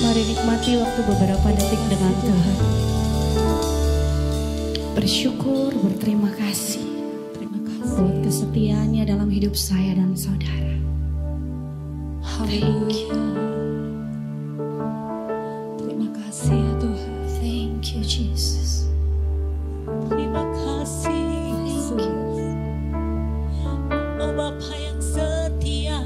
Mari nikmati waktu beberapa detik dengan Tuhan. Bersyukur, berterima kasih. Buat kesetiaannya dalam hidup saya dan saudara. Haleluya. Terima kasih ya Tuhan. Thank you Jesus. Terima kasih. Thank you. Oh Bapa yang setia.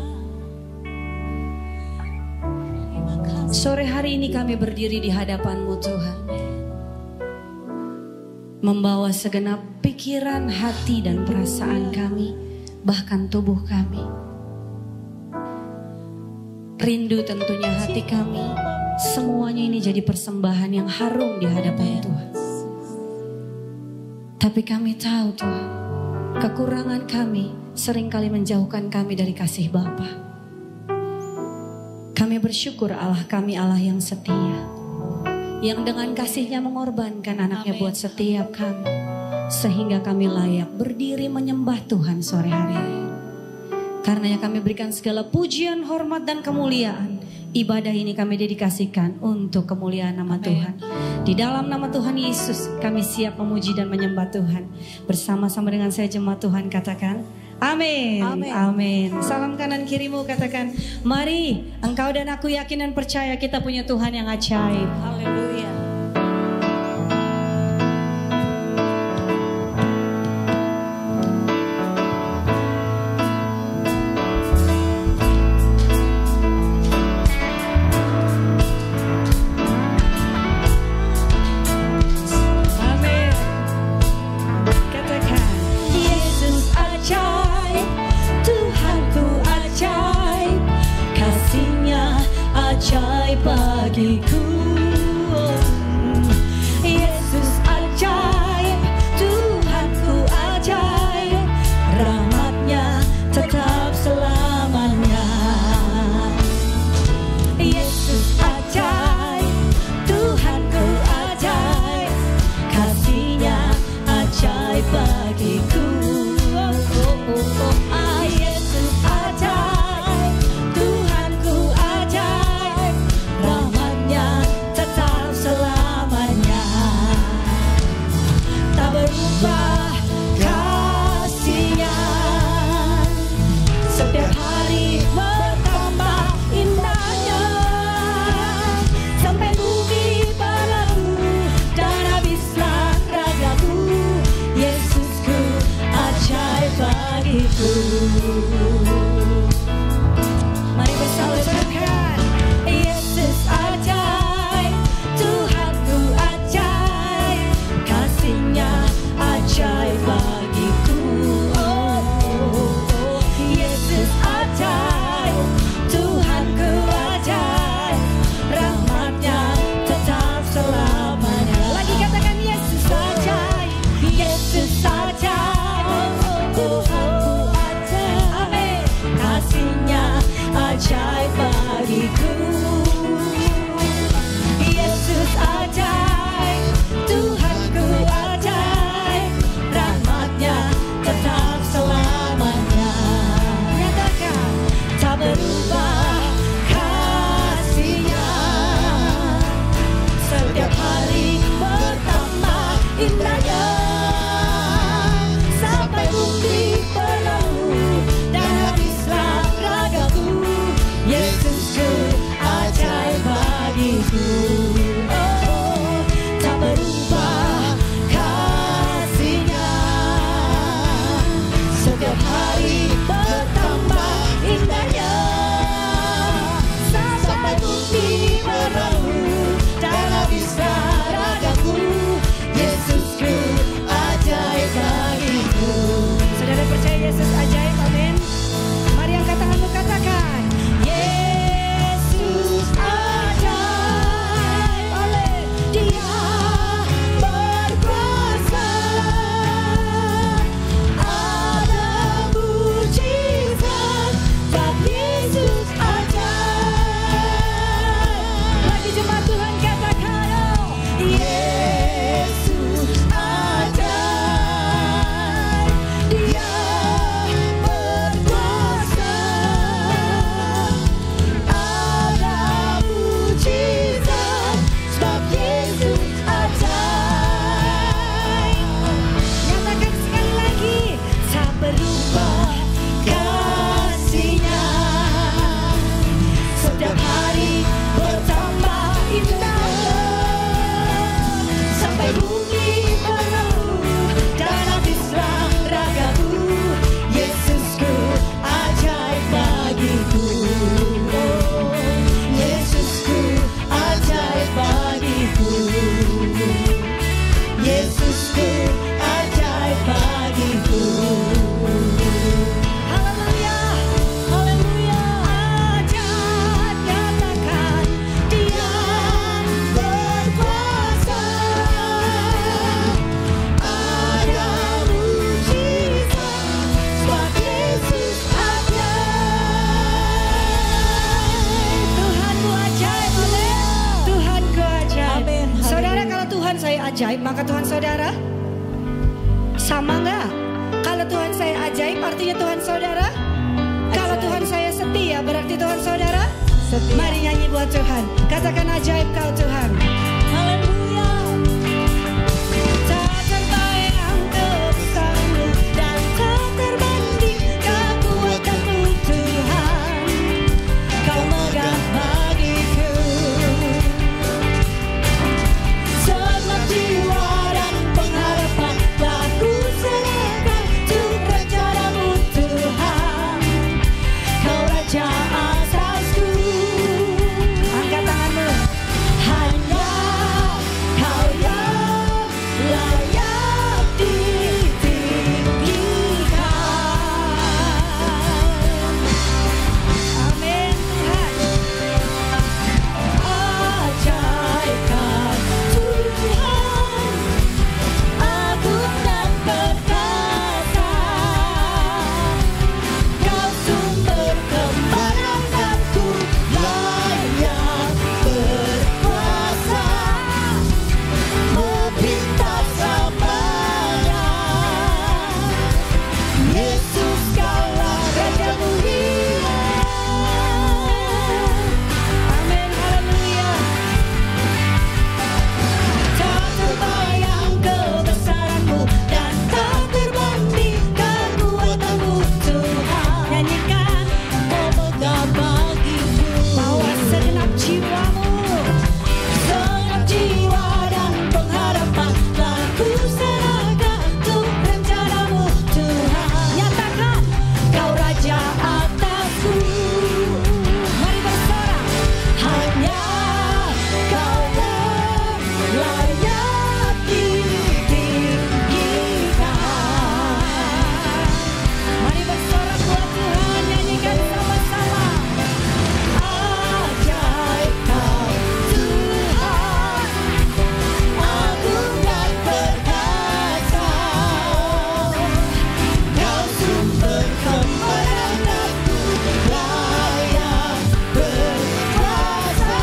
Terima kasih. Sore hari ini kami berdiri di hadapan-Mu Tuhan. Membawa segenap pikiran, hati dan perasaan kami, bahkan tubuh kami. Rindu tentunya hati kami, semuanya ini jadi persembahan yang harum di hadapan Tuhan. Tapi kami tahu Tuhan, kekurangan kami seringkali menjauhkan kami dari kasih Bapa. Kami bersyukur Allah kami Allah yang setia, yang dengan kasihnya mengorbankan anaknya buat setiap kami, sehingga kami layak berdiri menyembah Tuhan sore hari ini. Karenanya kami berikan segala pujian, hormat dan kemuliaan. Ibadah ini kami dedikasikan untuk kemuliaan nama Tuhan. Di dalam nama Tuhan Yesus kami siap memuji dan menyembah Tuhan. Bersama-sama dengan saya jemaat Tuhan katakan amin. Amin. Amin. Salam kanan kirimu katakan, mari engkau dan aku yakin dan percaya kita punya Tuhan yang ajaib. Haleluya. Amin. Katakan, Yesus ajaib, Tuhanku ajaib, kasih-Nya ajaib bagiku. Yesus ajaib, Tuhanku ajaib, rahmat-Nya tetap selamanya. Yesus ajaib, Tuhanku ajaib, kasih-Nya ajaib bagiku. Yesus ajaib, Tuhanku ajaib, rahmat-Nya tetap selamanya. Tak berubah kasih-Nya, setiap hari bertambah indahnya. Sampai bumi berlalu dan habislah ragaku, Yesusku ajaib bagiku. Mari bersama katakan, Yesus ajaib, Tuhanku ajaib, kasih-Nya ajaib bagiku. Yesus ajaib, Tuhanku ajaib, rahmat-Nya tetap selamanya. Lagi katakan, Yesus ajaib, Yesus ajaib, Tuhanku ajaib, amin, kasih-Nya ajaib bagiku. Yesus ajaib, Tuhanku ajaib, rahmat-Nya tetap selamanya. Nyatakan, tak berubah kasih-Nya, setiap hari bertambah indahnya. Sampai bumi berlalu dan habislah ragaku, Yesusku ajaib bagiku. Tak berubah kasih-Nya, setiap hari bertambah indahnya. Sampai bumi berlalu dan habislah ragaku, Yesusku ajaib bagiku. Saudara percaya Yesus ajaib, amin. Mari angkat tanganmu katakan, Yesus ajaib. saya ajaib, maka Tuhan saudara sama nggak? Kalau Tuhan saya ajaib, artinya Tuhan saudara. Kalau Tuhan saya setia, berarti Tuhan saudara setia. Mari nyanyi buat Tuhan. Katakan ajaib kau Tuhan. Haleluya. Tak terbayang kebesaran-Mu dan tak terbanding kekuatan-Mu Tuhan. Kau megah bagiku. Segenap jiwa dan pengharapan telah ku serahkan untuk rencana-Mu Tuhan. Kau Raja atasku. Angkat tanganmu. Hanya Kau yang layak ditinggikan. Amin Tuhan. Ajaib Kau Tuhan, agung dan perkasa. Kau sumber kemenanganku, layak berkuasa. Memerintah selamanya. Yesus Kaulah Raja mulia. Amin. Haleluya. Tak terbayang kebesaran-Mu dan tak terbanding kekuatan-Mu Tuhan. Nyanyikan. Kau megah bagiku. Bawa segenap jiwamu. Segenap jiwa dan pengharapan telah ku serahkan untuk rencana-Mu Tuhan. Nyatakan. Kau Raja atasku. Mari bersorak. Hanya Kau yang layak ditinggikan. Mari bersorak buat Tuhan. Nyanyikan sama-sama. Ajaib Kau Tuhan, agung dan perkasa. Kau sumber kemenanganku, layak berkuasa.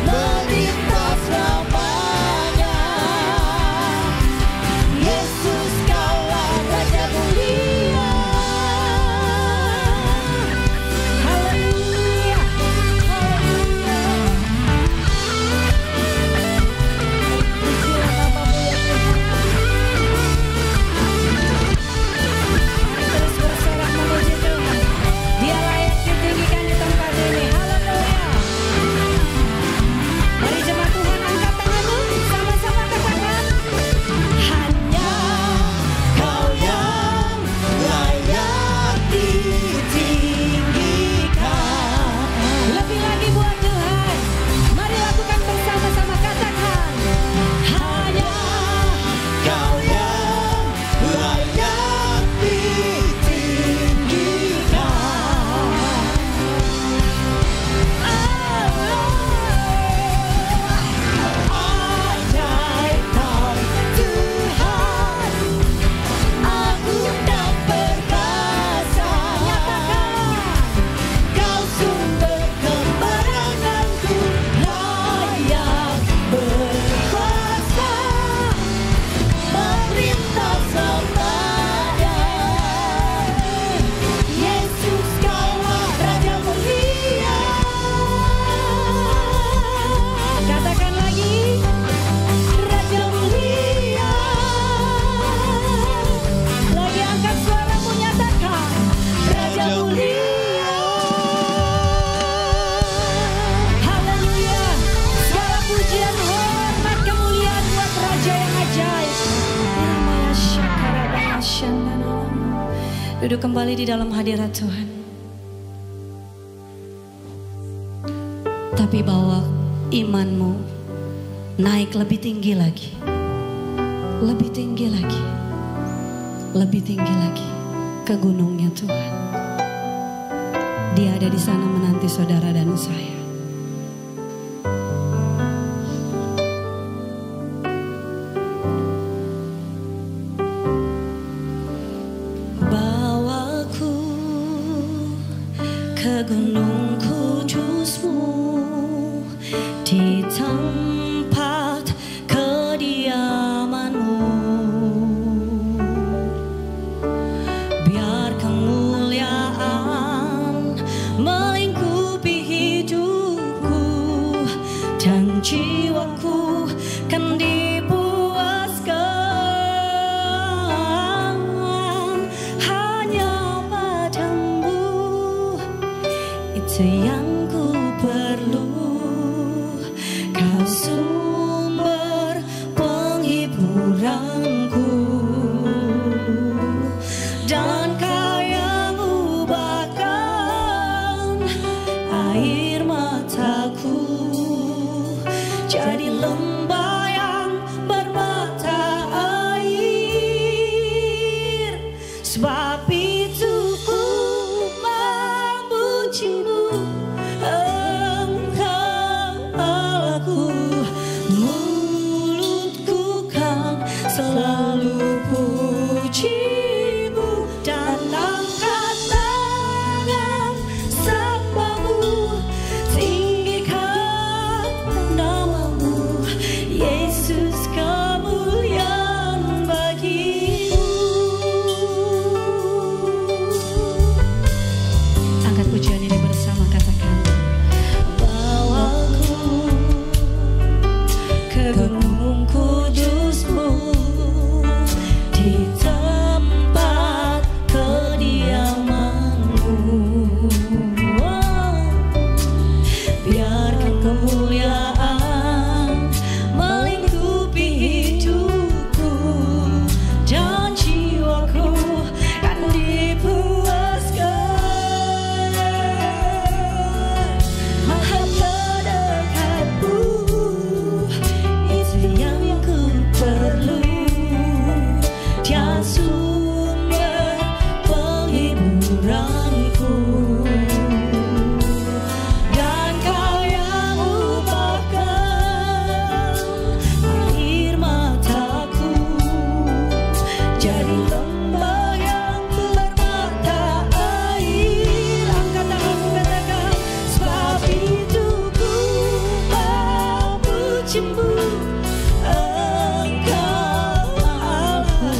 Memerintah selamanya. Yesus Kaulah Raja mulia. Haleluya. Pujilah namamu ya Tuhan. Terus bersorak memuji Tuhan. Dia layak ditinggikan di tempat ini. Haleluya. Mari jemaat Tuhan angkat tanganmu. Sama-sama katakan. Hanya Kau yang layak ditinggikan. Lebih lagi buat Tuhan. Mari lakukan bersama-sama. Katakan. Hanya Kau yang layak ditinggikan. Ajaib Kau Tuhan, agung dan perkasa. Kau sumber kemenanganku, layak berkuasa. Memerintah selamanya. Yesus Kaulah Raja mulia. Katakan lagi. Raja mulia. Lagi angkat suaramu, nyatakan. Raja mulia. Haleluya. Segala pujian, hormat, kemuliaan buat Raja yang ajaib. Irmaya syakara bahasyanana. Duduk kembali di dalam hadirat Tuhan. Tapi bawa imanmu naik lebih tinggi lagi. Lebih tinggi lagi. Lebih tinggi lagi ke gunungnya Tuhan. Dia ada di sana menanti saudara dan saya. Bawaku ke gunung kudus-Mu, di tempat jiwaku kan dipuaskan hanya padamu, itu yang ku perlu. Kau sumber penghiburanku dan kau yang ubahkan air mataku jadi lembah yang bermata air. Sebab itu ku memujimu, Engkau Allahku. Mulutku kan selalu pujimu dan angkat tangan sembahmu, tinggikan namamu, Yesus, kemuliaan bagimu. Angkat pujian ini bersama, katakan, bawaku ke gunung kudusmu, di tempat kediamanmu. Biarkan kemuliaan melingkupi hidupku dan jiwaku kan dipuaskan hanya dekatmu, itu yang ku perlu. Dia sumber penghiburanku dan kau yang ubahkan air mataku jadi lembah yang bermata air. Angkat tanganmu, katakan, sebab itu ku memujimu, Engkau Allahku.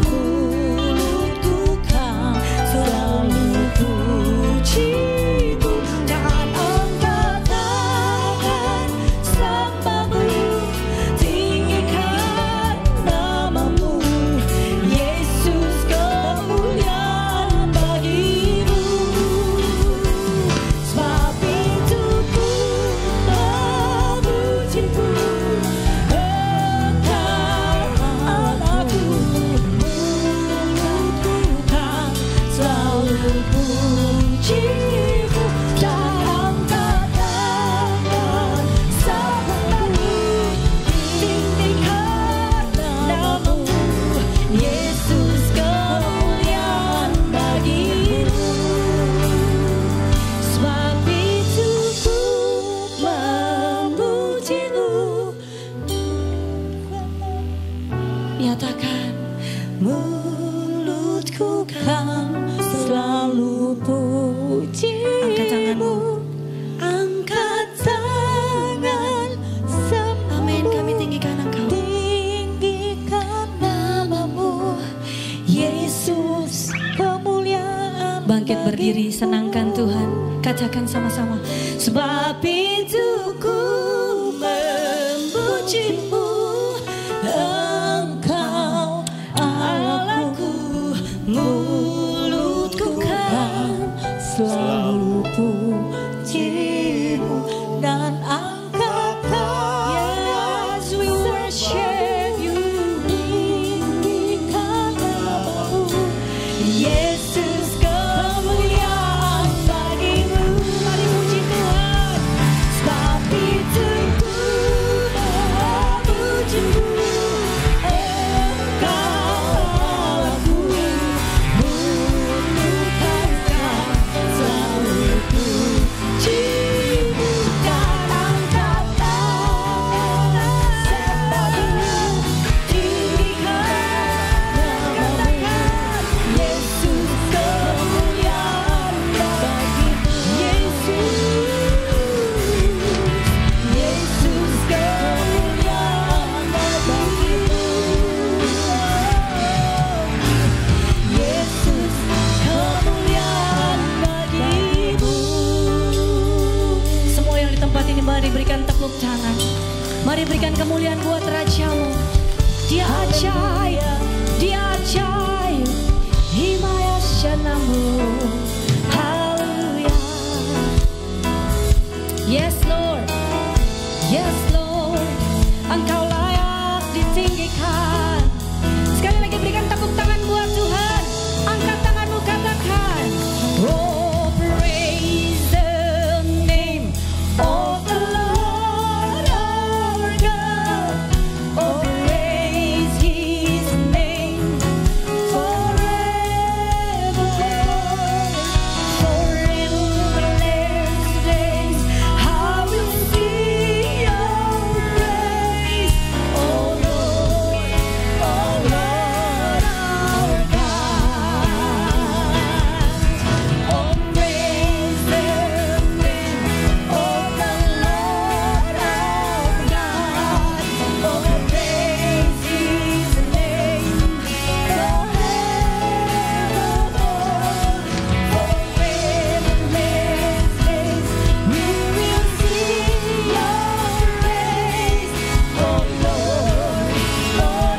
Mulutku kan selalu pujimu dan angkat tangan sembahmu, tinggikan namamu, Yesus, kemuliaan bagimu. Sebab itu ku memujimu, Engkau Allahku. Mulutku kan selalu pujimu dan angkat tangan sembahmu, tinggikan namamu, Yesus, kemuliaan bagimu. Sebab itu ku memujimu. Nyatakan, mulutku kan selalu pujimu. Angkat tanganmu, angkat tangan sembahmu. Amin, kami tinggikan Engkau, tinggikan namamu, Yesus, kemuliaan. Bangkit berdiri, senangkan Tuhan. Katakan sama-sama, sebab itu ku memujimu, Engkau Allahku. Mulutku kan selalu pujimu dan angkat tangan. Yes, we worship you. Tinggikan namamu, Yesus, kemuliaan bagimu. Mari puji Tuhan. Mari berikan tepuk tangan. Mari berikan kemuliaan buat Rajamu. Dia ajaib, Dia ajaib. Himaya Shanamu. Haleluya. Yes Lord, yes Lord. Engkau layak ditinggikan. Sekali lagi berikan tepuk tangan buat Tuhan. Angkat tanganmu, katakan, oh praise the name of the Lord our God. Oh praise His name forever. For endless days I will sing your praise. Oh Lord our God. Oh praise the name of the Lord our God. Oh praise His name forevermore. For endless days we will sing your praise. Oh Lord our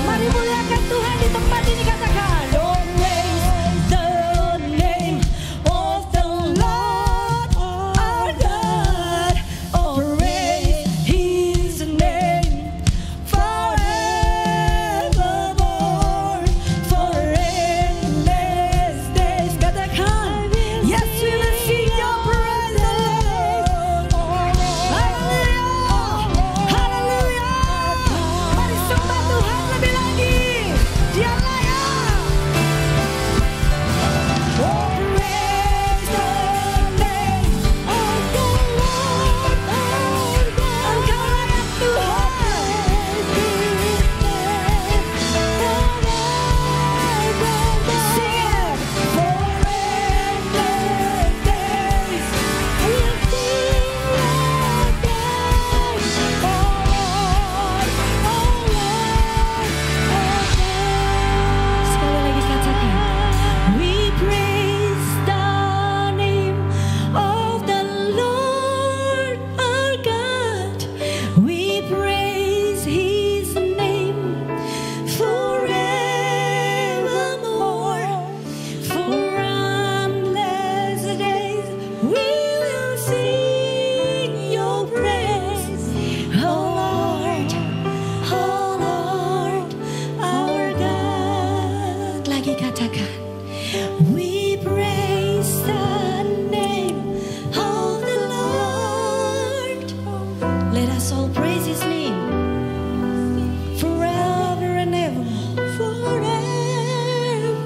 Mari muliakan Tuhan di tempat ini, katakan, oh praise the name of the Lord our God. Oh praise His name forevermore. For endless days, katakan, yes we will sing your praise. Haleluya, haleluya. Mari sembah Tuhan lebih lagi. Dia layak. Oh praise the name of the Lord our God. Engkau layak Tuhan. Sing it. For endless days we'll sing your praise. Oh Lord, oh Lord, oh God. Sekali lagi katakan, we praise the name of the Lord our God. We praise His name forevermore. For endless days we will sing your praise. Oh Lord our God. Lagi katakan, we praise the name of the Lord. Let us all praise His name forever and ever.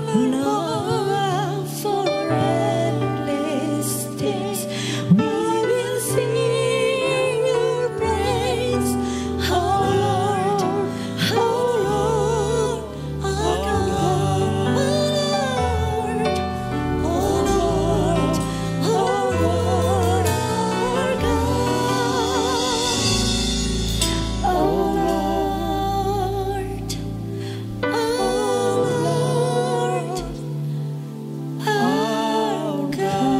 No, for endless days we will sing your praise. Oh Lord, our God. Oh Lord, our God. Oh Lord, our God.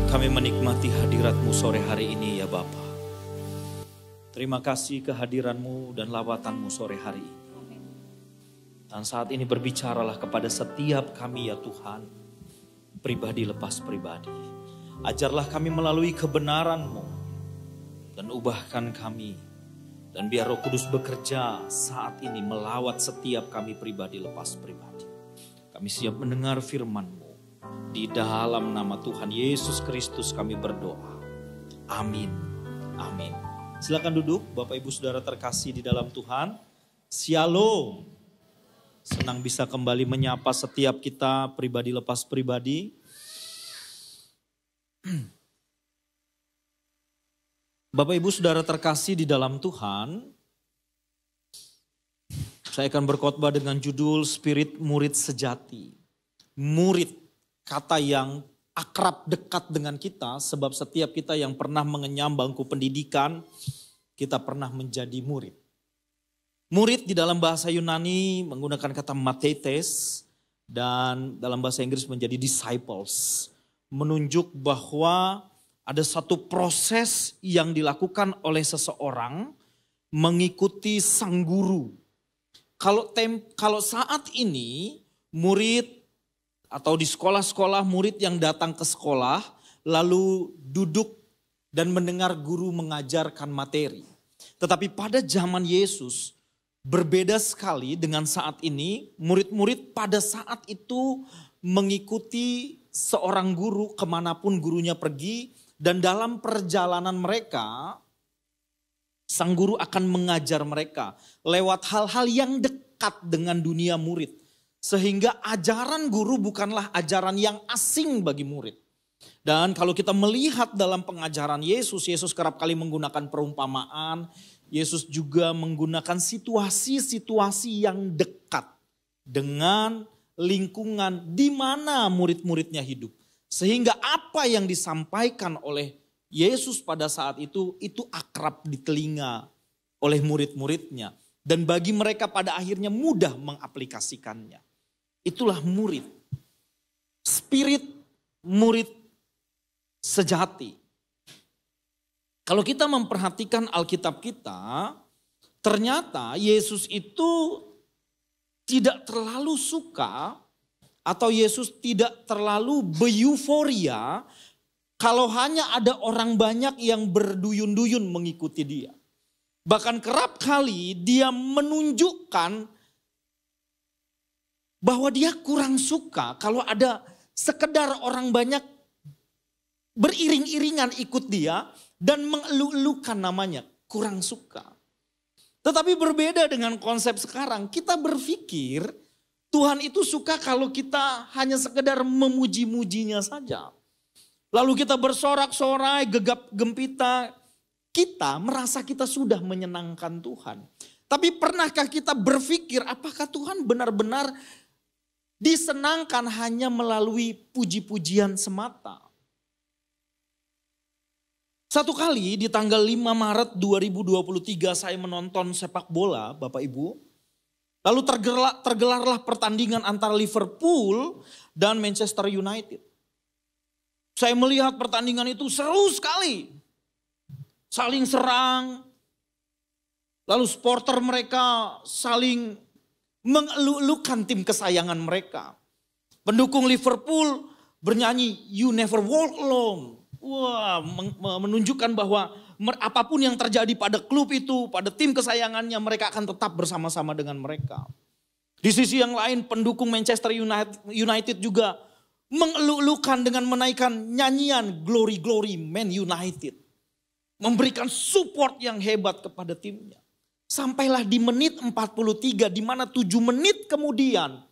Kami menikmati hadirat-Mu sore hari ini ya Bapa. Terima kasih kehadiran-Mu dan lawatan-Mu sore hari ini. Dan saat ini berbicaralah kepada setiap kami ya Tuhan. Pribadi lepas pribadi. Ajarlah kami melalui kebenaran-Mu. Dan ubahkan kami. Dan biar Roh Kudus bekerja saat ini melawat setiap kami pribadi lepas pribadi. Kami siap mendengar firman-Mu. Di dalam nama Tuhan Yesus Kristus kami berdoa. Amin. Amin. Silakan duduk Bapak Ibu Saudara terkasih di dalam Tuhan. Shalom. Senang bisa kembali menyapa setiap kita pribadi lepas pribadi. Bapak Ibu Saudara terkasih di dalam Tuhan. Saya akan berkhotbah dengan judul Spirit Murid Sejati. Murid, kata yang akrab dekat dengan kita, sebab setiap kita yang pernah mengenyam bangku pendidikan, kita pernah menjadi murid. Murid di dalam bahasa Yunani menggunakan kata mathetes, dan dalam bahasa Inggris menjadi disciples. Menunjuk bahwa ada satu proses yang dilakukan oleh seseorang mengikuti sang guru. Kalau saat ini murid atau di sekolah-sekolah murid yang datang ke sekolah lalu duduk dan mendengar guru mengajarkan materi. Tetapi pada zaman Yesus berbeda sekali dengan saat ini. Murid-murid pada saat itu mengikuti seorang guru kemanapun gurunya pergi. Dan dalam perjalanan mereka sang guru akan mengajar mereka lewat hal-hal yang dekat dengan dunia murid. Sehingga ajaran guru bukanlah ajaran yang asing bagi murid. Dan kalau kita melihat dalam pengajaran Yesus, Yesus kerap kali menggunakan perumpamaan. Yesus juga menggunakan situasi-situasi yang dekat dengan lingkungan di mana murid-muridnya hidup. Sehingga apa yang disampaikan oleh Yesus pada saat itu akrab di telinga oleh murid-muridnya. Dan bagi mereka pada akhirnya mudah mengaplikasikannya. Itulah murid. Spirit murid sejati. Kalau kita memperhatikan Alkitab kita, ternyata Yesus itu tidak terlalu suka atau Yesus tidak terlalu beeuforia kalau hanya ada orang banyak yang berduyun-duyun mengikuti dia. Bahkan kerap kali dia menunjukkan bahwa dia kurang suka kalau ada sekedar orang banyak beriring-iringan ikut dia dan mengeluh-elukan namanya, kurang suka. Tetapi berbeda dengan konsep sekarang, kita berpikir Tuhan itu suka kalau kita hanya sekedar memuji-mujinya saja. Lalu kita bersorak-sorai, gegap gempita, kita merasa kita sudah menyenangkan Tuhan. Tapi pernahkah kita berpikir apakah Tuhan benar-benar disenangkan hanya melalui puji-pujian semata? Satu kali di tanggal 5 Maret 2023 saya menonton sepak bola Bapak Ibu. Lalu tergelarlah pertandingan antara Liverpool dan Manchester United. Saya melihat pertandingan itu seru sekali. Saling serang. Lalu supporter mereka saling mengeluh-elukan tim kesayangan mereka. Pendukung Liverpool bernyanyi You Never Walk Alone. Wah, menunjukkan bahwa apapun yang terjadi pada klub itu, pada tim kesayangannya, mereka akan tetap bersama-sama dengan mereka. Di sisi yang lain pendukung Manchester United juga mengeluh-elukan dengan menaikkan nyanyian Glory Glory Man United. Memberikan support yang hebat kepada timnya. Sampailah di menit 43 di mana 7 menit kemudian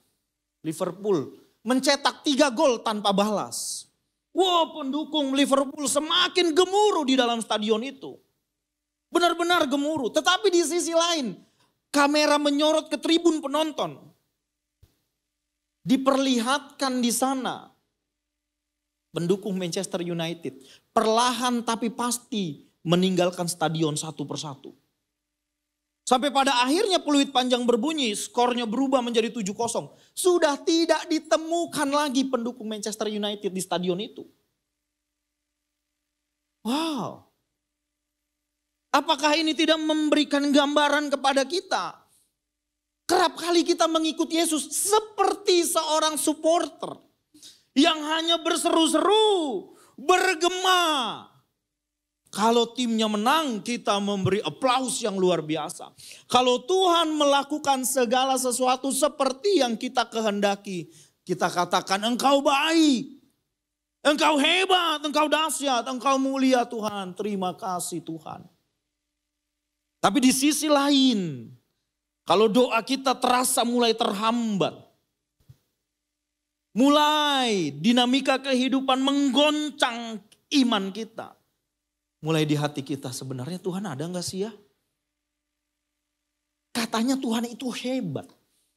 Liverpool mencetak 3 gol tanpa balas. Wah, pendukung Liverpool semakin gemuruh di dalam stadion itu. Benar-benar gemuruh. Tetapi di sisi lain kamera menyorot ke tribun penonton. Diperlihatkan di sana pendukung Manchester United perlahan tapi pasti meninggalkan stadion satu persatu. Sampai pada akhirnya peluit panjang berbunyi, skornya berubah menjadi 7-0. Sudah tidak ditemukan lagi pendukung Manchester United di stadion itu. Wow. Apakah ini tidak memberikan gambaran kepada kita? Kerap kali kita mengikuti Yesus seperti seorang supporter yang hanya berseru-seru, bergema. Kalau timnya menang, kita memberi aplaus yang luar biasa. Kalau Tuhan melakukan segala sesuatu seperti yang kita kehendaki, kita katakan engkau baik, Engkau hebat, engkau dahsyat, engkau mulia Tuhan. Terima kasih Tuhan. Tapi di sisi lain, kalau doa kita terasa mulai terhambat. Mulai dinamika kehidupan menggoncang iman kita. Mulai di hati kita, sebenarnya Tuhan ada gak sih ya? Katanya Tuhan itu hebat.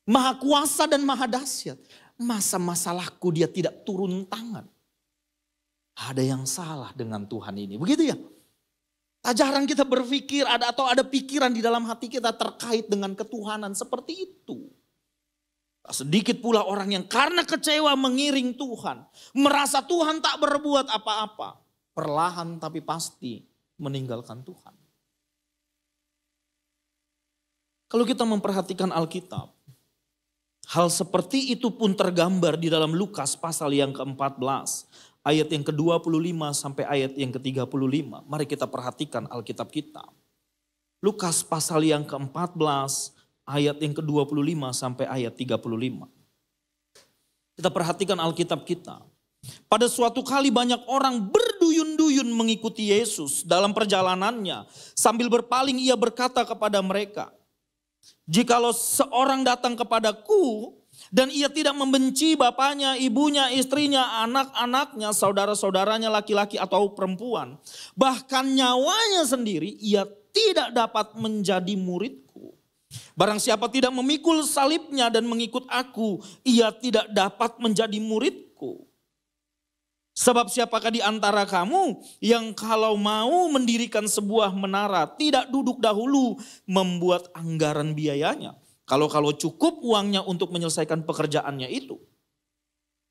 Maha kuasa dan maha dahsyat. Masa masalahku dia tidak turun tangan? Ada yang salah dengan Tuhan ini. Begitu ya? Tak jarang kita berpikir ada pikiran di dalam hati kita terkait dengan ketuhanan seperti itu. Sedikit pula orang yang karena kecewa mengiring Tuhan. Merasa Tuhan tak berbuat apa-apa. Perlahan tapi pasti meninggalkan Tuhan. Kalau kita memperhatikan Alkitab. Hal seperti itu pun tergambar di dalam Lukas pasal yang ke-14. Ayat yang ke-25 sampai ayat yang ke-35. Mari kita perhatikan Alkitab kita. Lukas pasal yang ke-14 ayat yang ke-25 sampai ayat 35. Kita perhatikan Alkitab kita. Pada suatu kali banyak orang berduyun-duyun mengikuti Yesus dalam perjalanannya. Sambil berpaling ia berkata kepada mereka, "Jikalau seorang datang kepadaku dan ia tidak membenci bapaknya, ibunya, istrinya, anak-anaknya, saudara-saudaranya laki-laki atau perempuan, bahkan nyawanya sendiri, ia tidak dapat menjadi muridku. Barang siapa tidak memikul salibnya dan mengikut aku, ia tidak dapat menjadi muridku. Sebab siapakah di antara kamu yang kalau mau mendirikan sebuah menara tidak duduk dahulu membuat anggaran biayanya? Kalau cukup uangnya untuk menyelesaikan pekerjaannya itu.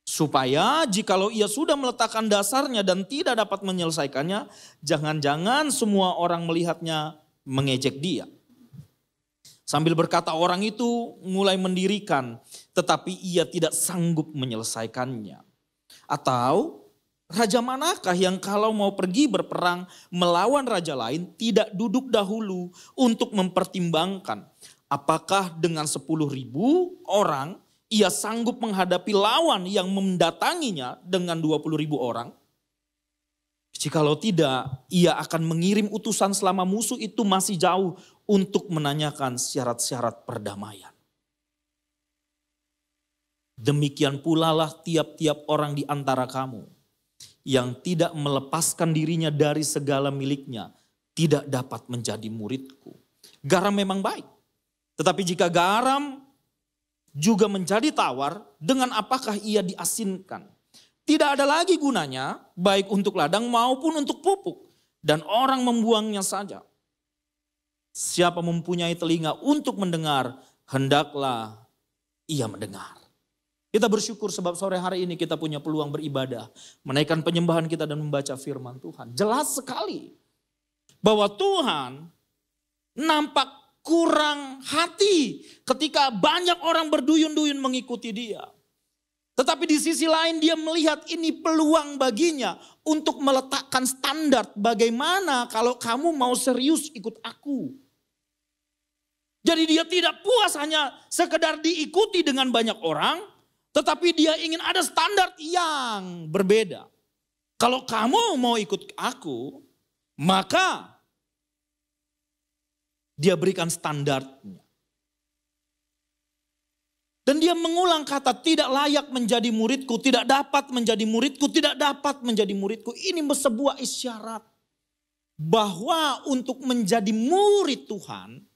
Supaya jikalau ia sudah meletakkan dasarnya dan tidak dapat menyelesaikannya, jangan-jangan semua orang melihatnya mengejek dia." Sambil berkata orang itu mulai mendirikan, tetapi ia tidak sanggup menyelesaikannya. Atau raja manakah yang kalau mau pergi berperang melawan raja lain tidak duduk dahulu untuk mempertimbangkan apakah dengan 10.000 orang ia sanggup menghadapi lawan yang mendatanginya dengan 20.000 orang? Jikalau tidak, ia akan mengirim utusan selama musuh itu masih jauh untuk menanyakan syarat-syarat perdamaian. Demikian pula lah tiap-tiap orang di antara kamu yang tidak melepaskan dirinya dari segala miliknya tidak dapat menjadi muridku. Garam memang baik. Tetapi jika garam juga menjadi tawar, dengan apakah ia diasinkan? Tidak ada lagi gunanya, baik untuk ladang maupun untuk pupuk. Dan orang membuangnya saja. Siapa mempunyai telinga untuk mendengar, hendaklah ia mendengar. Kita bersyukur sebab sore hari ini kita punya peluang beribadah. Menaikkan penyembahan kita dan membaca firman Tuhan. Jelas sekali bahwa Tuhan nampak kurang hati ketika banyak orang berduyun-duyun mengikuti dia. Tetapi di sisi lain dia melihat ini peluang baginya untuk meletakkan standar bagaimana kalau kamu mau serius ikut aku. Jadi dia tidak puas hanya sekedar diikuti dengan banyak orang, tetapi dia ingin ada standar yang berbeda. Kalau kamu mau ikut aku, maka dia berikan standarnya. Dan dia mengulang kata tidak layak menjadi muridku, tidak dapat menjadi muridku, tidak dapat menjadi muridku. Ini sebuah isyarat bahwa untuk menjadi murid Tuhan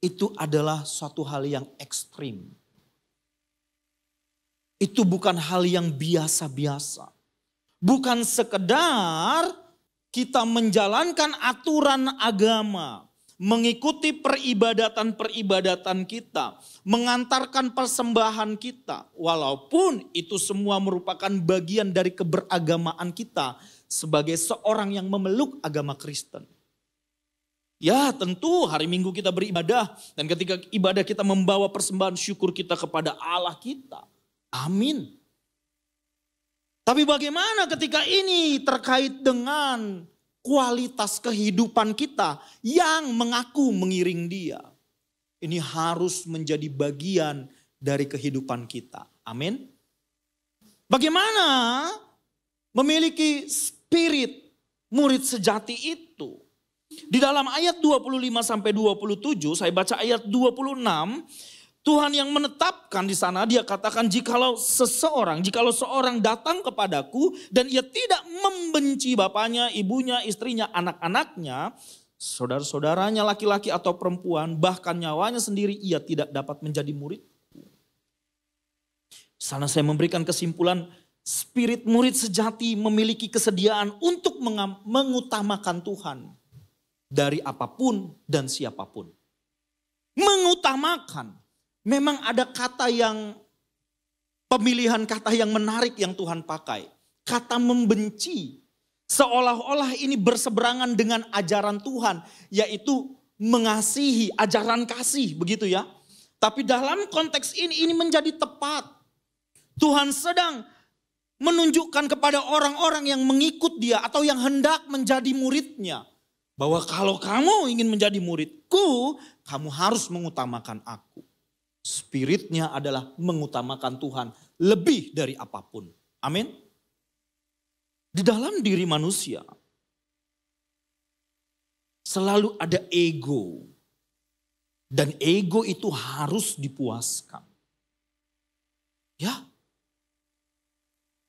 itu adalah suatu hal yang ekstrim. Itu bukan hal yang biasa-biasa. Bukan sekedar kita menjalankan aturan agama, mengikuti peribadatan-peribadatan kita, mengantarkan persembahan kita. Walaupun itu semua merupakan bagian dari keberagamaan kita sebagai seorang yang memeluk agama Kristen. Ya tentu hari Minggu kita beribadah dan ketika ibadah kita membawa persembahan syukur kita kepada Allah kita. Amin. Tapi bagaimana ketika ini terkait dengan kualitas kehidupan kita yang mengaku mengiring dia. Ini harus menjadi bagian dari kehidupan kita. Amin. Bagaimana memiliki spirit murid sejati itu? Di dalam ayat 25 sampai 27, saya baca ayat 26, Tuhan yang menetapkan di sana, dia katakan jikalau seorang datang kepadaku dan ia tidak membenci bapaknya, ibunya, istrinya, anak-anaknya, saudara-saudaranya laki-laki atau perempuan, bahkan nyawanya sendiri, ia tidak dapat menjadi murid. Di sana saya memberikan kesimpulan, spirit murid sejati memiliki kesediaan untuk mengutamakan Tuhan dari apapun dan siapapun. Mengutamakan. Memang ada pemilihan kata yang menarik yang Tuhan pakai. Kata membenci. Seolah-olah ini berseberangan dengan ajaran Tuhan. Yaitu mengasihi, ajaran kasih begitu ya. Tapi dalam konteks ini menjadi tepat. Tuhan sedang menunjukkan kepada orang-orang yang mengikut dia atau yang hendak menjadi muridnya. Bahwa kalau kamu ingin menjadi muridku, kamu harus mengutamakan aku. Spiritnya adalah mengutamakan Tuhan lebih dari apapun. Amin. Di dalam diri manusia selalu ada ego. Dan ego itu harus dipuaskan. Ya.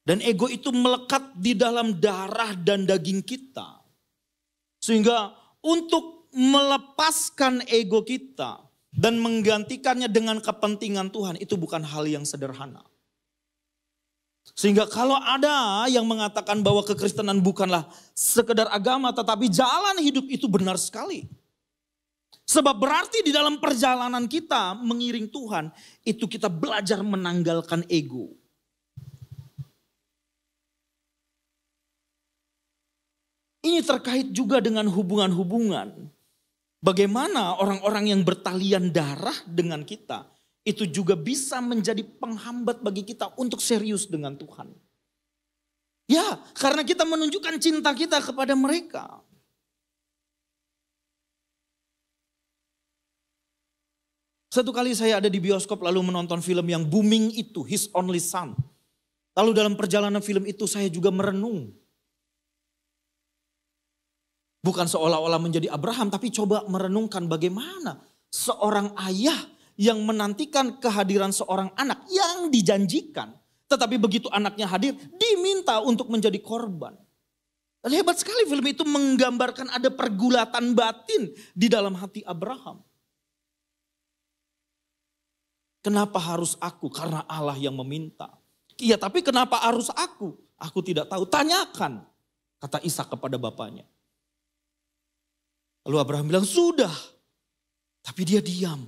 Dan ego itu melekat di dalam darah dan daging kita. Sehingga untuk melepaskan ego kita dan menggantikannya dengan kepentingan Tuhan itu bukan hal yang sederhana. Sehingga kalau ada yang mengatakan bahwa kekristenan bukanlah sekedar agama tetapi jalan hidup, itu benar sekali. Sebab berarti di dalam perjalanan kita mengiring Tuhan itu kita belajar menanggalkan ego. Ini terkait juga dengan hubungan-hubungan. Bagaimana orang-orang yang bertalian darah dengan kita itu juga bisa menjadi penghambat bagi kita untuk serius dengan Tuhan. Ya, karena kita menunjukkan cinta kita kepada mereka. Satu kali saya ada di bioskop lalu menonton film yang booming itu, His Only Son. Lalu dalam perjalanan film itu saya juga merenung. Bukan seolah-olah menjadi Abraham, tapi coba merenungkan bagaimana seorang ayah yang menantikan kehadiran seorang anak yang dijanjikan. Tetapi begitu anaknya hadir, diminta untuk menjadi korban. Dan hebat sekali film itu menggambarkan ada pergulatan batin di dalam hati Abraham. Kenapa harus aku? Karena Allah yang meminta. Iya, tapi kenapa harus aku? Aku tidak tahu. Tanyakan, kata Ishak kepada bapaknya. Lalu Abraham bilang, sudah. Tapi dia diam.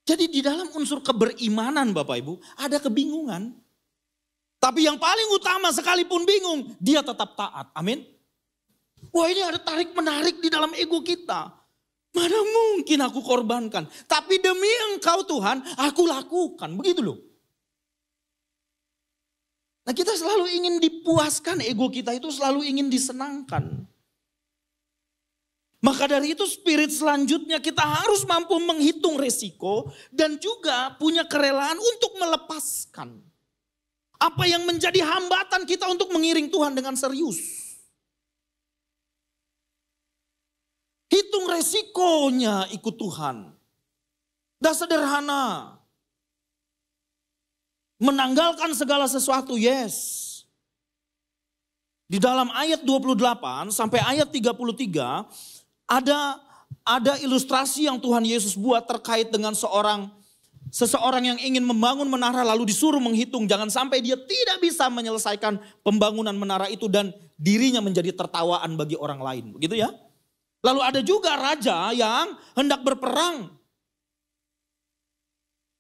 Jadi di dalam unsur keberimanan Bapak Ibu, ada kebingungan. Tapi yang paling utama sekalipun bingung, dia tetap taat. Amin. Wah, ini ada tarik menarik di dalam ego kita. Mana mungkin aku korbankan. Tapi demi Engkau Tuhan, aku lakukan. Begitu loh. Nah, kita selalu ingin dipuaskan, ego kita itu selalu ingin disenangkan. Maka dari itu spirit selanjutnya kita harus mampu menghitung resiko dan juga punya kerelaan untuk melepaskan. Apa yang menjadi hambatan kita untuk mengiring Tuhan dengan serius. Hitung resikonya ikut Tuhan. Dah sederhana. Menanggalkan segala sesuatu, yes. Di dalam ayat 28 sampai ayat 33 ada ilustrasi yang Tuhan Yesus buat terkait dengan seseorang yang ingin membangun menara lalu disuruh menghitung. Jangan sampai dia tidak bisa menyelesaikan pembangunan menara itu dan dirinya menjadi tertawaan bagi orang lain. Begitu ya. Lalu ada juga raja yang hendak berperang.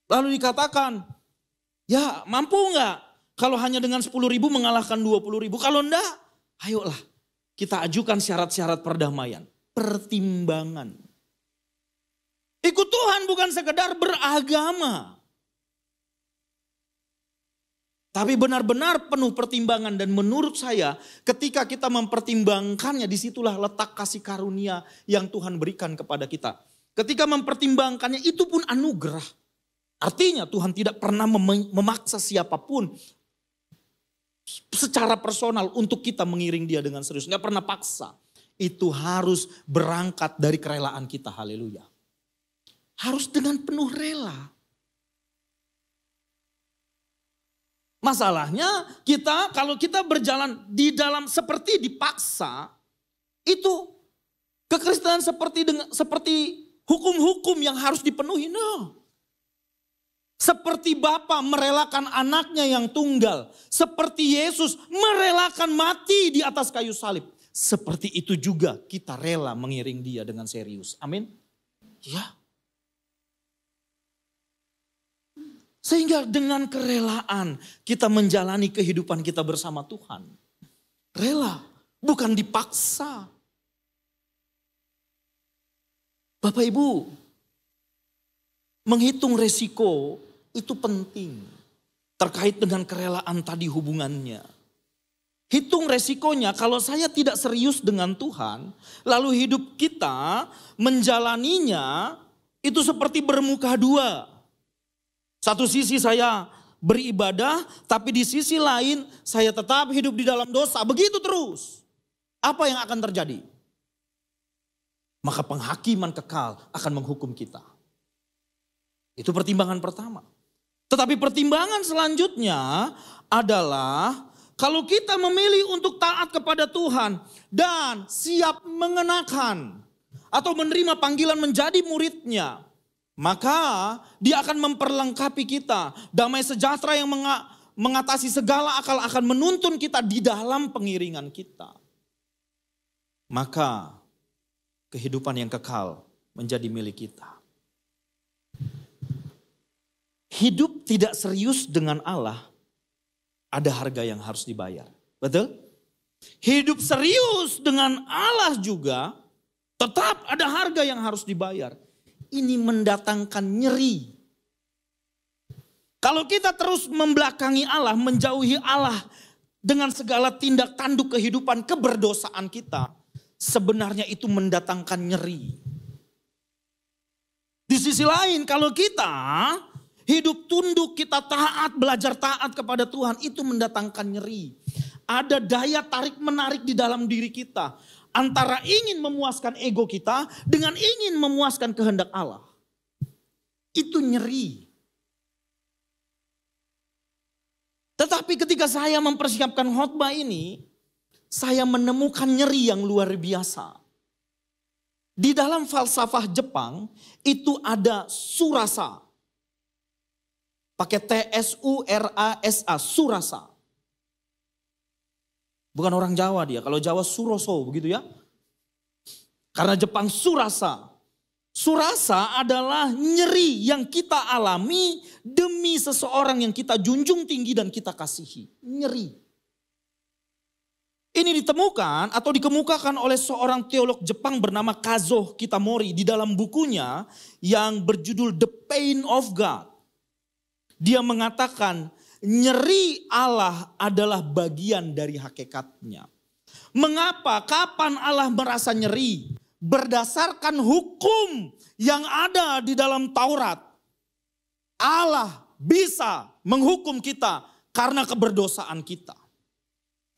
Lalu dikatakan, ya mampu enggak kalau hanya dengan 10.000 mengalahkan 20.000. Kalau enggak, ayolah kita ajukan syarat-syarat perdamaian. Pertimbangan. Ikut Tuhan bukan sekedar beragama. Tapi benar-benar penuh pertimbangan dan menurut saya ketika kita mempertimbangkannya disitulah letak kasih karunia yang Tuhan berikan kepada kita. Ketika mempertimbangkannya itu pun anugerah. Artinya Tuhan tidak pernah memaksa siapapun secara personal untuk kita mengiring dia dengan serius. Nggak pernah paksa. Itu harus berangkat dari kerelaan kita. Haleluya. Harus dengan penuh rela. Masalahnya kalau kita berjalan di dalam seperti dipaksa, itu kekristenan seperti hukum-hukum yang harus dipenuhi. No. Seperti Bapa merelakan anaknya yang tunggal. Seperti Yesus merelakan mati di atas kayu salib. Seperti itu juga kita rela mengiring dia dengan serius. Amin. Ya. Sehingga dengan kerelaan kita menjalani kehidupan kita bersama Tuhan. Rela, bukan dipaksa. Bapak Ibu, menghitung resiko itu penting. Terkait dengan kerelaan tadi hubungannya. Hitung resikonya kalau saya tidak serius dengan Tuhan. Lalu hidup kita menjalaninya itu seperti bermuka dua. Satu sisi saya beribadah, tapi di sisi lain saya tetap hidup di dalam dosa. Begitu terus. Apa yang akan terjadi? Maka penghakiman kekal akan menghukum kita. Itu pertimbangan pertama. Tetapi pertimbangan selanjutnya adalah kalau kita memilih untuk taat kepada Tuhan dan siap mengenakan atau menerima panggilan menjadi muridnya, maka dia akan memperlengkapi kita. Damai sejahtera yang mengatasi segala akal akan menuntun kita di dalam pengiringan kita. Maka kehidupan yang kekal menjadi milik kita. Hidup tidak serius dengan Allah, ada harga yang harus dibayar. Betul? Hidup serius dengan Allah juga, tetap ada harga yang harus dibayar. Ini mendatangkan nyeri. Kalau kita terus membelakangi Allah, menjauhi Allah dengan segala tindak tanduk kehidupan keberdosaan kita, sebenarnya itu mendatangkan nyeri. Di sisi lain, kalau kita hidup tunduk, kita taat, belajar taat kepada Tuhan, itu mendatangkan nyeri. Ada daya tarik menarik di dalam diri kita. Antara ingin memuaskan ego kita dengan ingin memuaskan kehendak Allah. Itu nyeri. Tetapi ketika saya mempersiapkan khotbah ini, saya menemukan nyeri yang luar biasa. Di dalam falsafah Jepang itu ada surasa. Pakai T-S-U-R-A-S-A, surasa. Bukan orang Jawa dia, kalau Jawa suroso begitu ya. Karena Jepang surasa. Surasa adalah nyeri yang kita alami demi seseorang yang kita junjung tinggi dan kita kasihi. Nyeri. Ini ditemukan atau dikemukakan oleh seorang teolog Jepang bernama Kazuo Kitamori di dalam bukunya yang berjudul The Pain of God. Dia mengatakan nyeri Allah adalah bagian dari hakikatnya. Mengapa? Kapan Allah merasa nyeri? Berdasarkan hukum yang ada di dalam Taurat. Allah bisa menghukum kita karena keberdosaan kita.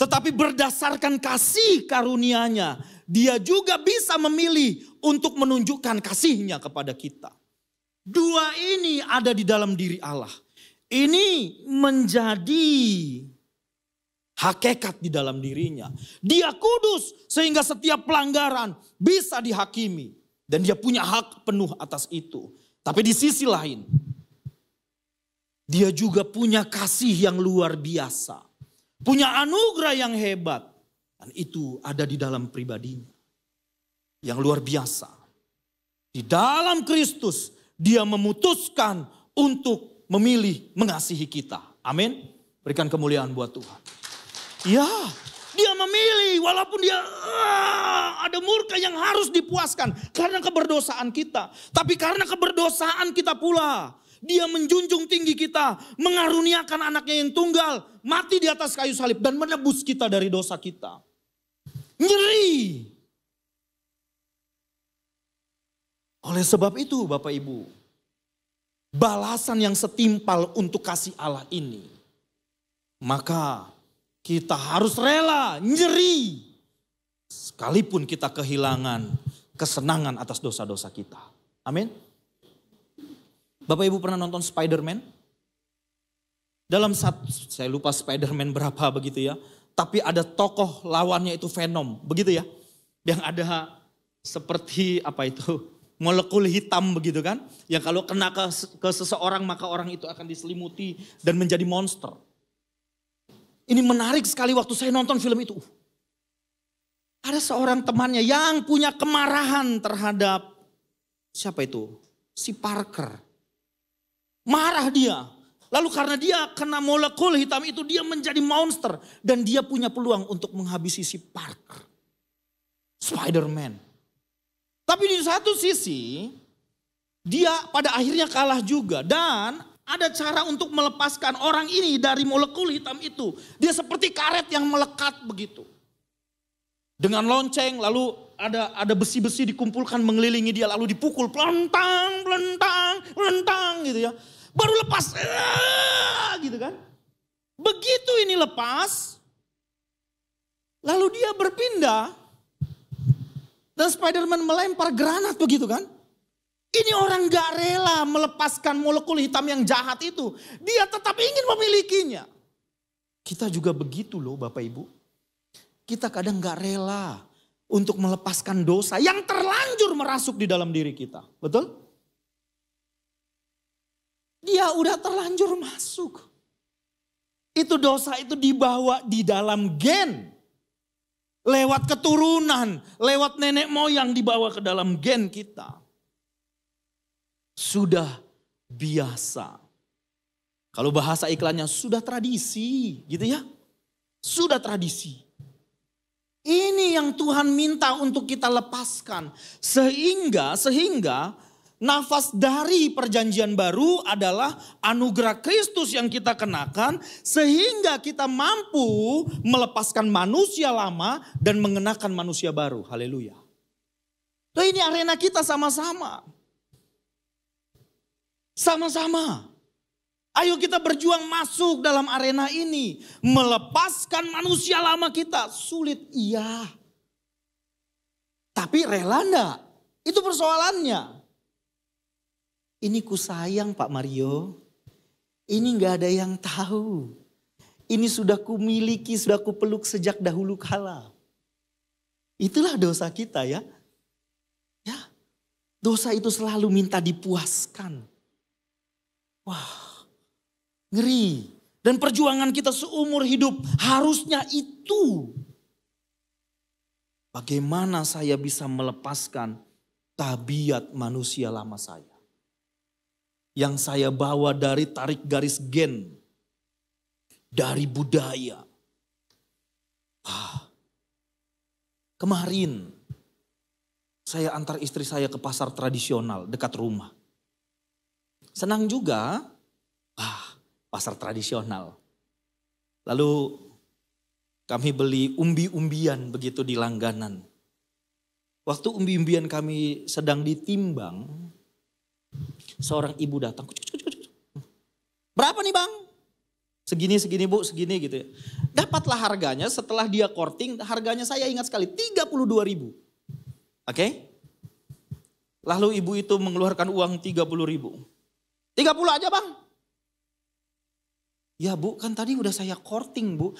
Tetapi berdasarkan kasih karunia-Nya, dia juga bisa memilih untuk menunjukkan kasih-Nya kepada kita. Dua ini ada di dalam diri Allah. Ini menjadi hakikat di dalam dirinya. Dia kudus sehingga setiap pelanggaran bisa dihakimi. Dan dia punya hak penuh atas itu. Tapi di sisi lain, dia juga punya kasih yang luar biasa. Punya anugerah yang hebat. Dan itu ada di dalam pribadinya. Yang luar biasa. Di dalam Kristus dia memutuskan untuk memilih mengasihi kita. Amin. Berikan kemuliaan buat Tuhan. Ya, dia memilih walaupun dia ada murka yang harus dipuaskan karena keberdosaan kita. Tapi karena keberdosaan kita pula, dia menjunjung tinggi kita, mengaruniakan anaknya yang tunggal, mati di atas kayu salib dan menebus kita dari dosa kita. Nyeri. Oleh sebab itu Bapak Ibu, balasan yang setimpal untuk kasih Allah ini, maka kita harus rela, nyeri. Sekalipun kita kehilangan kesenangan atas dosa-dosa kita. Amin. Bapak Ibu pernah nonton Spider-Man? Dalam satu, saya lupa Spider-Man berapa begitu ya. Tapi ada tokoh lawannya itu Venom, begitu ya. Yang ada seperti apa itu, molekul hitam begitu kan. Yang kalau kena ke seseorang maka orang itu akan diselimuti dan menjadi monster. Ini menarik sekali waktu saya nonton film itu. Ada seorang temannya yang punya kemarahan terhadap siapa itu? Si Parker. Marah dia. Lalu karena dia kena molekul hitam itu dia menjadi monster. Dan dia punya peluang untuk menghabisi si Parker. Spider-Man. Tapi di satu sisi dia pada akhirnya kalah juga. Dan ada cara untuk melepaskan orang ini dari molekul hitam itu. Dia seperti karet yang melekat begitu. Dengan lonceng lalu ada besi-besi dikumpulkan mengelilingi dia. Lalu dipukul pelentang, pelentang, pelentang gitu ya. Baru lepas gitu kan. Begitu ini lepas. Lalu dia berpindah. Dan Spider-Man melempar granat begitu kan. Ini orang gak rela melepaskan molekul hitam yang jahat itu. Dia tetap ingin memilikinya. Kita juga begitu loh Bapak Ibu. Kita kadang gak rela untuk melepaskan dosa yang terlanjur merasuk di dalam diri kita. Betul? Dia udah terlanjur masuk. Itu dosa itu dibawa di dalam gen. Lewat keturunan, lewat nenek moyang dibawa ke dalam gen kita. Sudah biasa. Kalau bahasa iklannya sudah tradisi gitu ya. Sudah tradisi. Ini yang Tuhan minta untuk kita lepaskan. Sehingga nafas dari perjanjian baru adalah anugerah Kristus yang kita kenakan. Sehingga kita mampu melepaskan manusia lama dan mengenakan manusia baru. Haleluya. Nah ini arena kita sama-sama. Sama-sama. Ayo kita berjuang masuk dalam arena ini. Melepaskan manusia lama kita. Sulit, iya. Tapi rela enggak? Itu persoalannya. Ini ku sayang Pak Mario. Ini enggak ada yang tahu. Ini sudah ku miliki, sudah ku peluk sejak dahulu kala. Itulah dosa kita ya. Ya. Dosa itu selalu minta dipuaskan. Wah. Ngeri. Dan perjuangan kita seumur hidup harusnya itu. Bagaimana saya bisa melepaskan tabiat manusia lama saya. Yang saya bawa dari tarik garis gen. Dari budaya. Kemarin saya antar istri saya ke pasar tradisional dekat rumah. Senang juga. Pasar tradisional. Lalu kami beli umbi-umbian begitu di langganan. Waktu umbi-umbian kami sedang ditimbang, seorang ibu datang. Berapa nih bang? Segini bu, segini gitu ya. Dapatlah harganya setelah dia korting, harganya saya ingat sekali 32.000. Oke? Lalu ibu itu mengeluarkan uang 30.000. 30 aja bang. Ya bu kan tadi udah saya korting bu.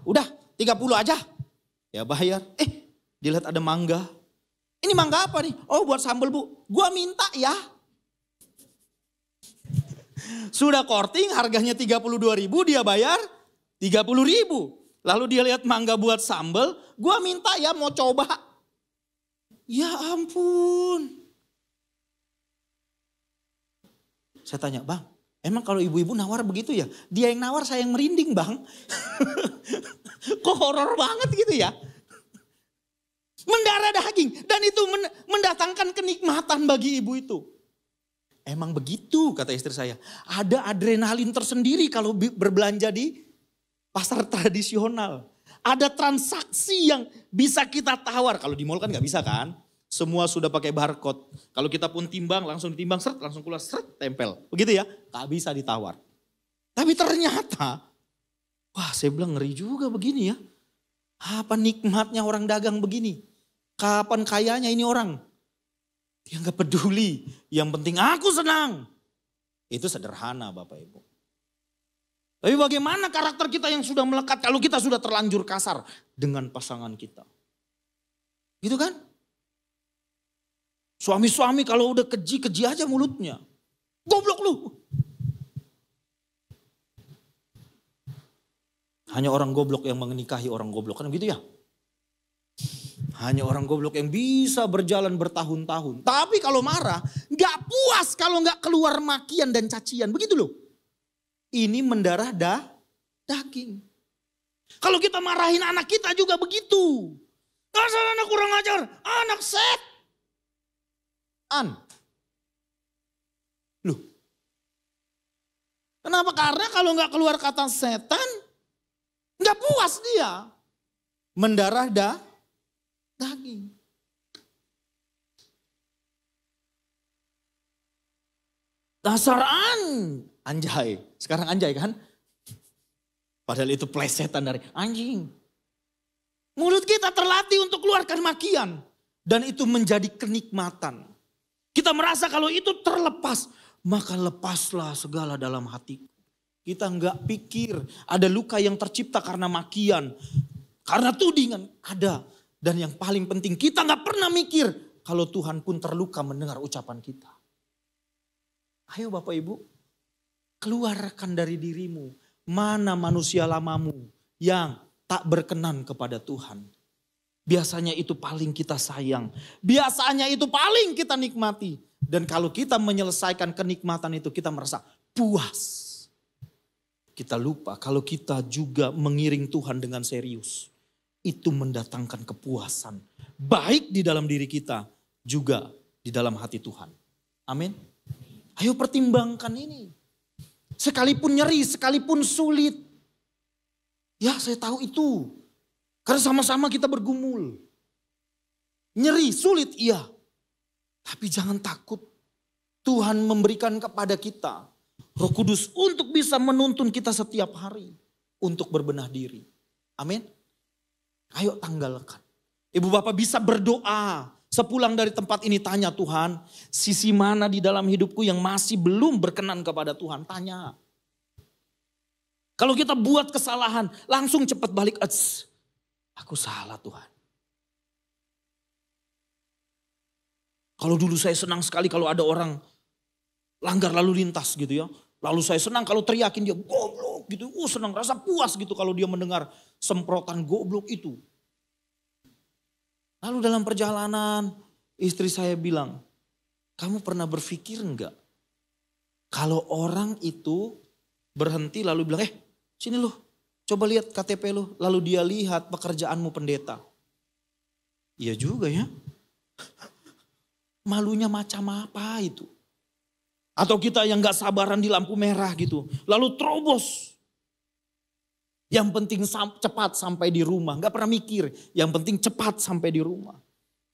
Udah 30 aja. Ya bayar. Dilihat ada mangga. Ini mangga apa nih? Oh buat sambal bu. Gua minta ya. Sudah korting harganya 32.000 dia bayar 30.000. Lalu dia lihat mangga buat sambal. Gua minta ya mau coba. Ya ampun. Saya tanya bang. Emang kalau ibu-ibu nawar begitu ya? Dia yang nawar saya yang merinding bang. Kok horor banget gitu ya? Mendarah daging. Dan itu mendatangkan kenikmatan bagi ibu itu. Emang begitu kata istri saya. Ada adrenalin tersendiri kalau berbelanja di pasar tradisional. Ada transaksi yang bisa kita tawar. Kalau di mall kan gak bisa kan? Semua sudah pakai barcode. Kalau kita pun timbang, langsung ditimbang, seret, langsung keluar, seret, tempel. Begitu ya, tak bisa ditawar. Tapi ternyata, wah saya bilang ngeri juga begini ya. Apa nikmatnya orang dagang begini? Kapan kayanya ini orang? Dia gak peduli, yang penting aku senang. Itu sederhana Bapak Ibu. Tapi bagaimana karakter kita yang sudah melekat kalau kita sudah terlanjur kasar dengan pasangan kita? Gitu kan? Suami-suami kalau udah keji-keji aja mulutnya. Goblok lu. Hanya orang goblok yang menikahi orang goblok. Kan gitu ya? Hanya orang goblok yang bisa berjalan bertahun-tahun. Tapi kalau marah, gak puas kalau gak keluar makian dan cacian. Begitu loh. Ini mendarah daging. Kalau kita marahin anak kita juga begitu. Dasar anak kurang ajar, anak setan. Loh. Kenapa? Karena kalau nggak keluar kata setan, nggak puas dia. Mendarah daging. Dasar anjay. Sekarang anjay kan? Padahal itu plesetan dari anjing. Mulut kita terlatih untuk keluarkan makian. Dan itu menjadi kenikmatan. Kita merasa kalau itu terlepas, maka lepaslah segala dalam hatiku. Kita nggak pikir ada luka yang tercipta karena makian, karena tudingan ada. Dan yang paling penting kita nggak pernah mikir kalau Tuhan pun terluka mendengar ucapan kita. Ayo Bapak Ibu, keluarkan dari dirimu mana manusia lamamu yang tak berkenan kepada Tuhan. Biasanya itu paling kita sayang. Biasanya itu paling kita nikmati. Dan kalau kita menyelesaikan kenikmatan itu kita merasa puas. Kita lupa kalau kita juga mengiring Tuhan dengan serius. Itu mendatangkan kepuasan. Baik di dalam diri kita juga di dalam hati Tuhan. Amin. Ayo pertimbangkan ini. Sekalipun nyeri, sekalipun sulit. Ya saya tahu itu. Karena sama-sama kita bergumul. Nyeri, sulit, iya. Tapi jangan takut. Tuhan memberikan kepada kita Roh Kudus untuk bisa menuntun kita setiap hari. Untuk berbenah diri. Amin. Ayo tanggalkan. Ibu bapak bisa berdoa. Sepulang dari tempat ini tanya Tuhan. Sisi mana di dalam hidupku yang masih belum berkenan kepada Tuhan. Tanya. Kalau kita buat kesalahan langsung cepat balik. Aku salah Tuhan. Kalau dulu saya senang sekali kalau ada orang langgar lalu lintas gitu ya. Lalu saya senang kalau teriakin dia goblok gitu. Senang rasa puas gitu kalau dia mendengar semprotan goblok itu. Lalu dalam perjalanan istri saya bilang, kamu pernah berpikir enggak? Kalau orang itu berhenti lalu bilang, sini loh. Coba lihat KTP lu, lalu dia lihat pekerjaanmu pendeta. Iya juga ya. Malunya macam apa itu? Atau kita yang gak sabaran di lampu merah gitu. Lalu terobos. Yang penting cepat sampai di rumah. Gak pernah mikir, yang penting cepat sampai di rumah.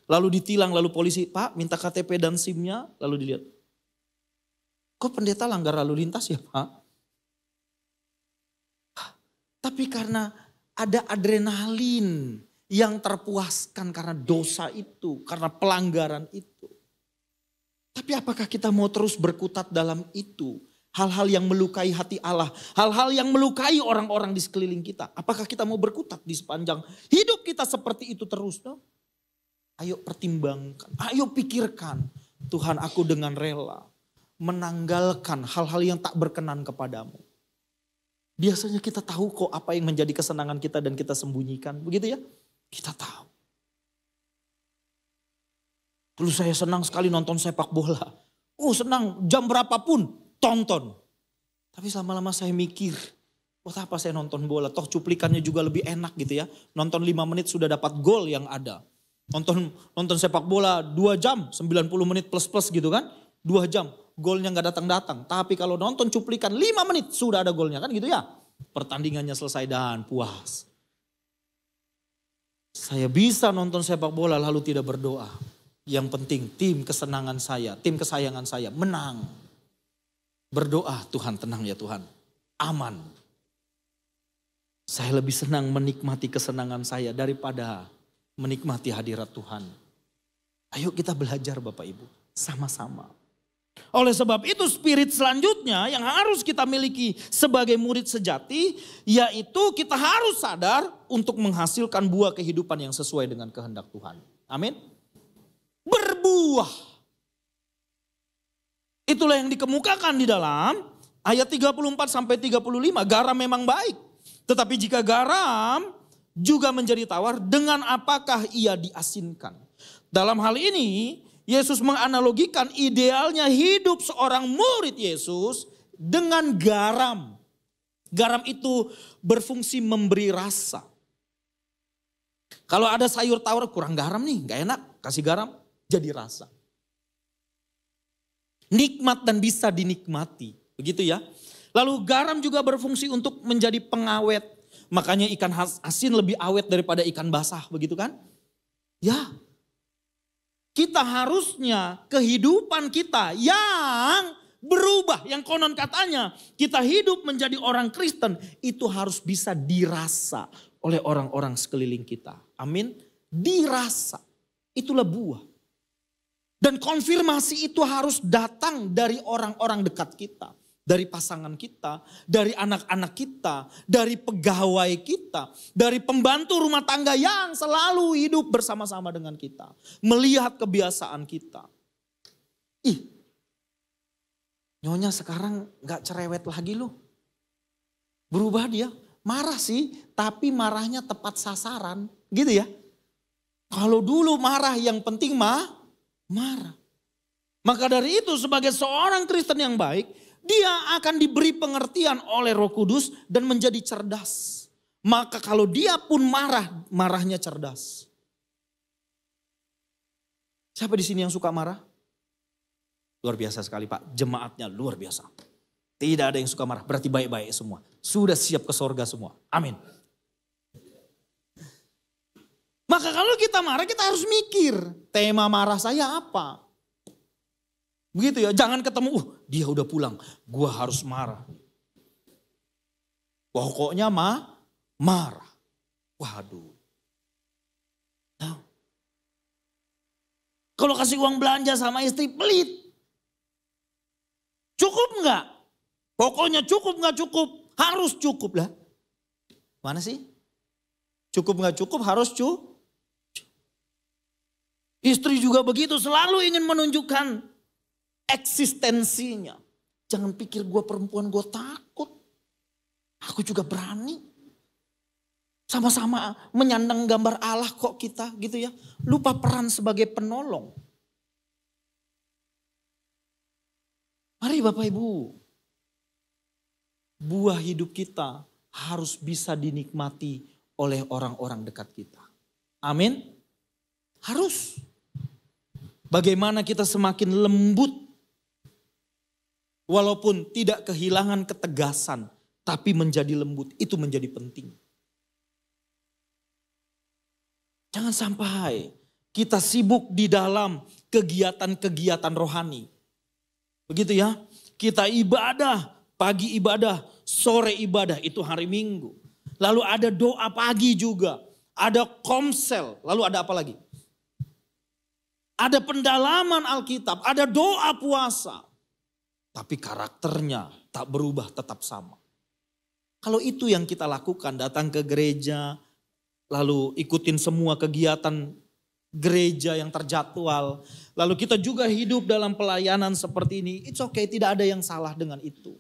Lalu ditilang, lalu polisi, Pak minta KTP dan SIM-nya. Lalu dilihat. Kok pendeta langgar lalu lintas ya Pak? Tapi karena ada adrenalin yang terpuaskan karena dosa itu, karena pelanggaran itu. Tapi apakah kita mau terus berkutat dalam itu? Hal-hal yang melukai hati Allah, hal-hal yang melukai orang-orang di sekeliling kita. Apakah kita mau berkutat di sepanjang hidup kita seperti itu terus? No? Ayo pertimbangkan, ayo pikirkan. Tuhan, aku dengan rela menanggalkan hal-hal yang tak berkenan kepadamu. Biasanya kita tahu kok apa yang menjadi kesenangan kita dan kita sembunyikan. Begitu ya? Kita tahu. Dulu saya senang sekali nonton sepak bola. Senang jam berapapun tonton. Tapi lama-lama saya mikir. Buat apa saya nonton bola? Toh cuplikannya juga lebih enak gitu ya. Nonton 5 menit sudah dapat gol yang ada. Nonton sepak bola 2 jam, 90 menit plus-plus gitu kan. 2 jam. Golnya gak datang-datang. Tapi kalau nonton cuplikan 5 menit sudah ada golnya kan gitu ya. Pertandingannya selesai dan puas. Saya bisa nonton sepak bola lalu tidak berdoa. Yang penting tim kesenangan saya, tim kesayangan saya menang. Berdoa, Tuhan tenang ya Tuhan, aman. Saya lebih senang menikmati kesenangan saya daripada menikmati hadirat Tuhan. Ayo kita belajar Bapak Ibu, sama-sama. Oleh sebab itu spirit selanjutnya yang harus kita miliki sebagai murid sejati, yaitu kita harus sadar untuk menghasilkan buah kehidupan yang sesuai dengan kehendak Tuhan. Amin. Berbuah. Itulah yang dikemukakan di dalam ayat 34 sampai 35. Garam memang baik, tetapi jika garam juga menjadi tawar, dengan apakah ia diasinkan? Dalam hal ini Yesus menganalogikan idealnya hidup seorang murid Yesus dengan garam. Garam itu berfungsi memberi rasa. Kalau ada sayur tawar kurang garam nih, gak enak, kasih garam jadi rasa. Nikmat dan bisa dinikmati, begitu ya. Lalu garam juga berfungsi untuk menjadi pengawet. Makanya ikan asin lebih awet daripada ikan basah, begitu kan? Ya. Kita harusnya kehidupan kita yang berubah, yang konon katanya kita hidup menjadi orang Kristen, itu harus bisa dirasa oleh orang-orang sekeliling kita. Amin. Dirasa. Itulah buah. Dan konfirmasi itu harus datang dari orang-orang dekat kita. Dari pasangan kita, dari anak-anak kita, dari pegawai kita, dari pembantu rumah tangga yang selalu hidup bersama-sama dengan kita. Melihat kebiasaan kita. Ih, nyonya sekarang gak cerewet lagi loh. Berubah dia, marah sih, tapi marahnya tepat sasaran. Gitu ya. Kalau dulu marah yang penting marah. Maka dari itu sebagai seorang Kristen yang baik, dia akan diberi pengertian oleh Roh Kudus dan menjadi cerdas. Maka kalau dia pun marah, marahnya cerdas. Siapa di sini yang suka marah? Luar biasa sekali Pak, jemaatnya luar biasa. Tidak ada yang suka marah, berarti baik-baik semua. Sudah siap ke sorga semua, amin. Maka kalau kita marah, kita harus mikir, tema marah saya apa? Begitu ya, jangan ketemu, dia udah pulang, gua harus marah. Pokoknya marah. Waduh. Nah. Kalau kasih uang belanja sama istri, pelit. Cukup enggak? Pokoknya cukup enggak cukup, harus cukup lah. Mana sih? Cukup enggak cukup, harus cukup. Istri juga begitu, selalu ingin menunjukkan eksistensinya. Jangan pikir gue perempuan gue takut. Aku juga berani. Sama-sama menyandang gambar Allah kok kita gitu ya. Lupa peran sebagai penolong. Mari Bapak Ibu. Buah hidup kita harus bisa dinikmati oleh orang-orang dekat kita. Amin. Harus. Bagaimana kita semakin lembut. Walaupun tidak kehilangan ketegasan. Tapi menjadi lembut. Itu menjadi penting. Jangan sampai kita sibuk di dalam kegiatan-kegiatan rohani. Begitu ya. Kita ibadah. Pagi ibadah. Sore ibadah. Itu hari Minggu. Lalu ada doa pagi juga. Ada komsel. Lalu ada apa lagi? Ada pendalaman Alkitab, ada doa puasa. Tapi karakternya tak berubah, tetap sama. Kalau itu yang kita lakukan, datang ke gereja, lalu ikutin semua kegiatan gereja yang terjadwal. Lalu kita juga hidup dalam pelayanan seperti ini. It's okay, tidak ada yang salah dengan itu.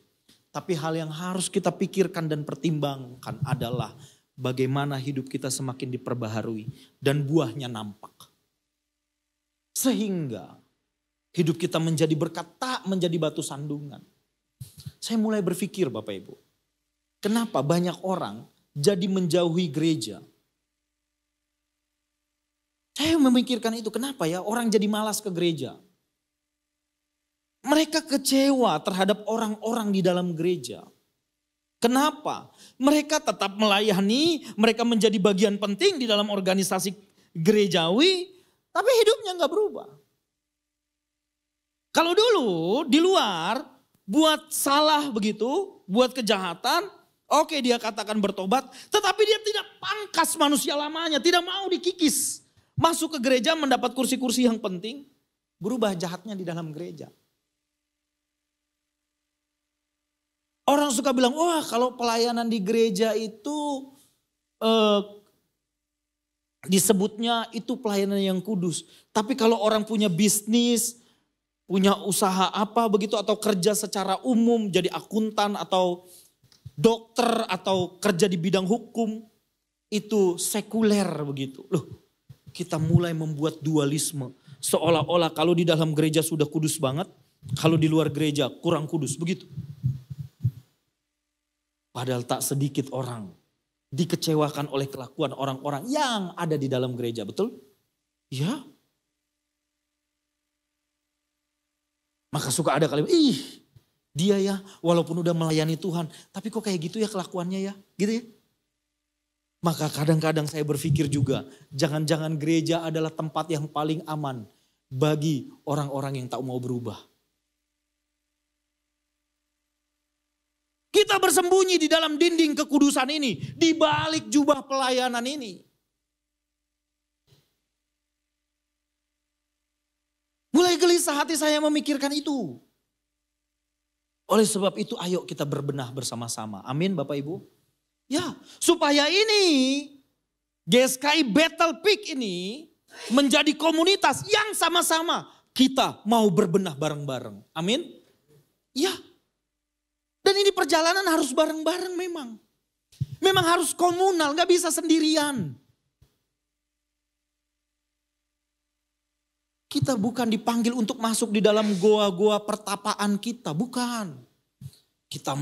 Tapi hal yang harus kita pikirkan dan pertimbangkan adalah bagaimana hidup kita semakin diperbaharui dan buahnya nampak. Sehingga hidup kita menjadi berkat, tak menjadi batu sandungan. Saya mulai berpikir Bapak Ibu. Kenapa banyak orang jadi menjauhi gereja? Saya memikirkan itu, kenapa ya orang jadi malas ke gereja? Mereka kecewa terhadap orang-orang di dalam gereja. Kenapa? Mereka tetap melayani, mereka menjadi bagian penting di dalam organisasi gerejawi, tapi hidupnya gak berubah. Kalau dulu di luar buat salah begitu, buat kejahatan, oke dia katakan bertobat, tetapi dia tidak pangkas manusia lamanya, tidak mau dikikis. Masuk ke gereja mendapat kursi-kursi yang penting, berubah jahatnya di dalam gereja. Orang suka bilang, wah kalau pelayanan di gereja itu disebutnya itu pelayanan yang kudus. Tapi kalau orang punya bisnis, punya usaha apa begitu atau kerja secara umum jadi akuntan atau dokter atau kerja di bidang hukum, itu sekuler begitu. Loh, kita mulai membuat dualisme. Seolah-olah kalau di dalam gereja sudah kudus banget, kalau di luar gereja kurang kudus begitu. Padahal tak sedikit orang dikecewakan oleh kelakuan orang-orang yang ada di dalam gereja, betul? Ya. Maka suka ada kalimat, dia ya walaupun udah melayani Tuhan, tapi kok kayak gitu ya kelakuannya ya, gitu ya. Maka kadang-kadang saya berpikir juga, jangan-jangan gereja adalah tempat yang paling aman bagi orang-orang yang tak mau berubah. Kita bersembunyi di dalam dinding kekudusan ini, di balik jubah pelayanan ini. Mulai gelisah hati saya memikirkan itu. Oleh sebab itu ayo kita berbenah bersama-sama. Amin Bapak Ibu. Ya, supaya ini GSKI Battle Peak ini menjadi komunitas yang sama-sama kita mau berbenah bareng-bareng. Amin. Ya. Dan ini perjalanan harus bareng-bareng memang. Memang harus komunal, gak bisa sendirian. Kita bukan dipanggil untuk masuk di dalam goa-goa pertapaan kita, bukan. Kita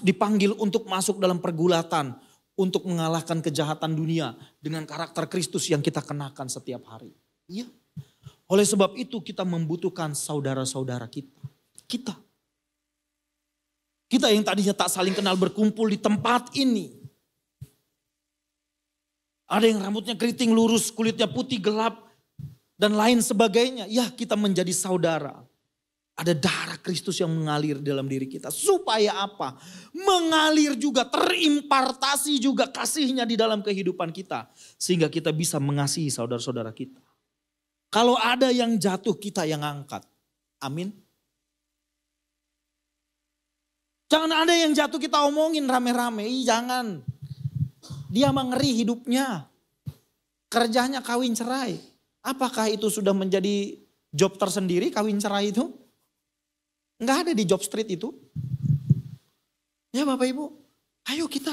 dipanggil untuk masuk dalam pergulatan, untuk mengalahkan kejahatan dunia dengan karakter Kristus yang kita kenakan setiap hari. Iya. Oleh sebab itu kita membutuhkan saudara-saudara kita. Kita yang tadinya tak saling kenal berkumpul di tempat ini. Ada yang rambutnya keriting lurus, kulitnya putih gelap, dan lain sebagainya. Ya, kita menjadi saudara. Ada darah Kristus yang mengalir dalam diri kita. Supaya apa? Mengalir juga, terimpartasi juga kasihnya di dalam kehidupan kita. Sehingga kita bisa mengasihi saudara-saudara kita. Kalau ada yang jatuh, kita yang angkat. Amin. Jangan ada yang jatuh kita omongin rame-rame. Jangan. Dia mengeri hidupnya. Kerjanya kawin cerai. Apakah itu sudah menjadi job tersendiri kawin cerai itu? Enggak ada di job street itu. Ya Bapak Ibu. Ayo kita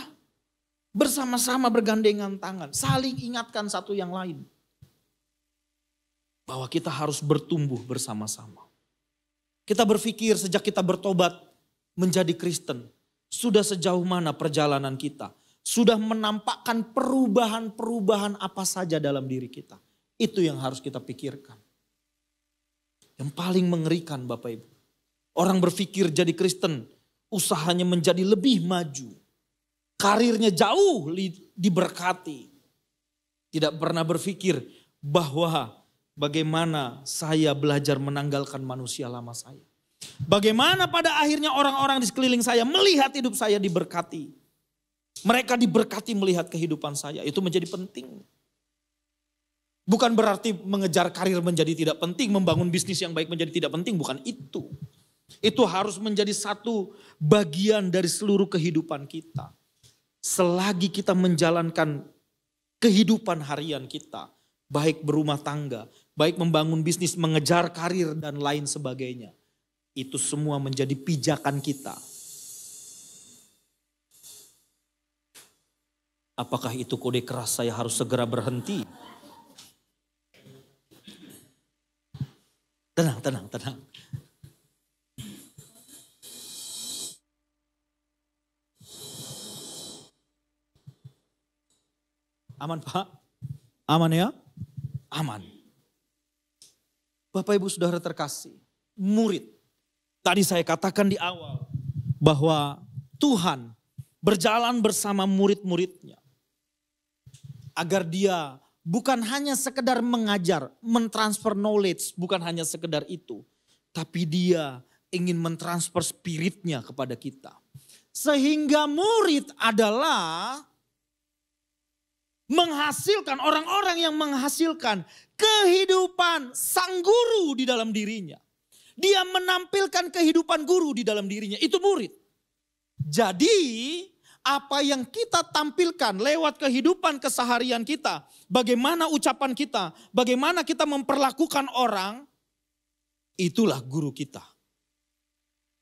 bersama-sama bergandengan tangan. Saling ingatkan satu yang lain. Bahwa kita harus bertumbuh bersama-sama. Kita berpikir sejak kita bertobat menjadi Kristen, sudah sejauh mana perjalanan kita, sudah menampakkan perubahan-perubahan apa saja dalam diri kita. Itu yang harus kita pikirkan. Yang paling mengerikan Bapak Ibu, orang berpikir jadi Kristen, usahanya menjadi lebih maju, karirnya jauh diberkati, tidak pernah berpikir bahwa bagaimana saya belajar menanggalkan manusia lama saya. Bagaimana pada akhirnya orang-orang di sekeliling saya melihat hidup saya diberkati. Mereka diberkati melihat kehidupan saya. Itu menjadi penting. Bukan berarti mengejar karir menjadi tidak penting. Membangun bisnis yang baik menjadi tidak penting. Bukan itu. Itu harus menjadi satu bagian dari seluruh kehidupan kita. Selagi kita menjalankan kehidupan harian kita. Baik berumah tangga. Baik membangun bisnis, mengejar karir dan lain sebagainya. Itu semua menjadi pijakan kita. Apakah itu kode keras saya harus segera berhenti? Tenang. Aman Pak? Aman ya? Aman. Bapak Ibu Saudara terkasih, murid. Tadi saya katakan di awal bahwa Tuhan berjalan bersama murid-muridnya. Agar dia bukan hanya sekedar mengajar, mentransfer knowledge, bukan hanya sekedar itu. Tapi dia ingin mentransfer spiritnya kepada kita. Sehingga murid adalah menghasilkan, orang-orang yang menghasilkan kehidupan sang guru di dalam dirinya. Dia menampilkan kehidupan guru di dalam dirinya, itu murid. Jadi apa yang kita tampilkan lewat kehidupan keseharian kita, bagaimana ucapan kita, bagaimana kita memperlakukan orang, itulah guru kita.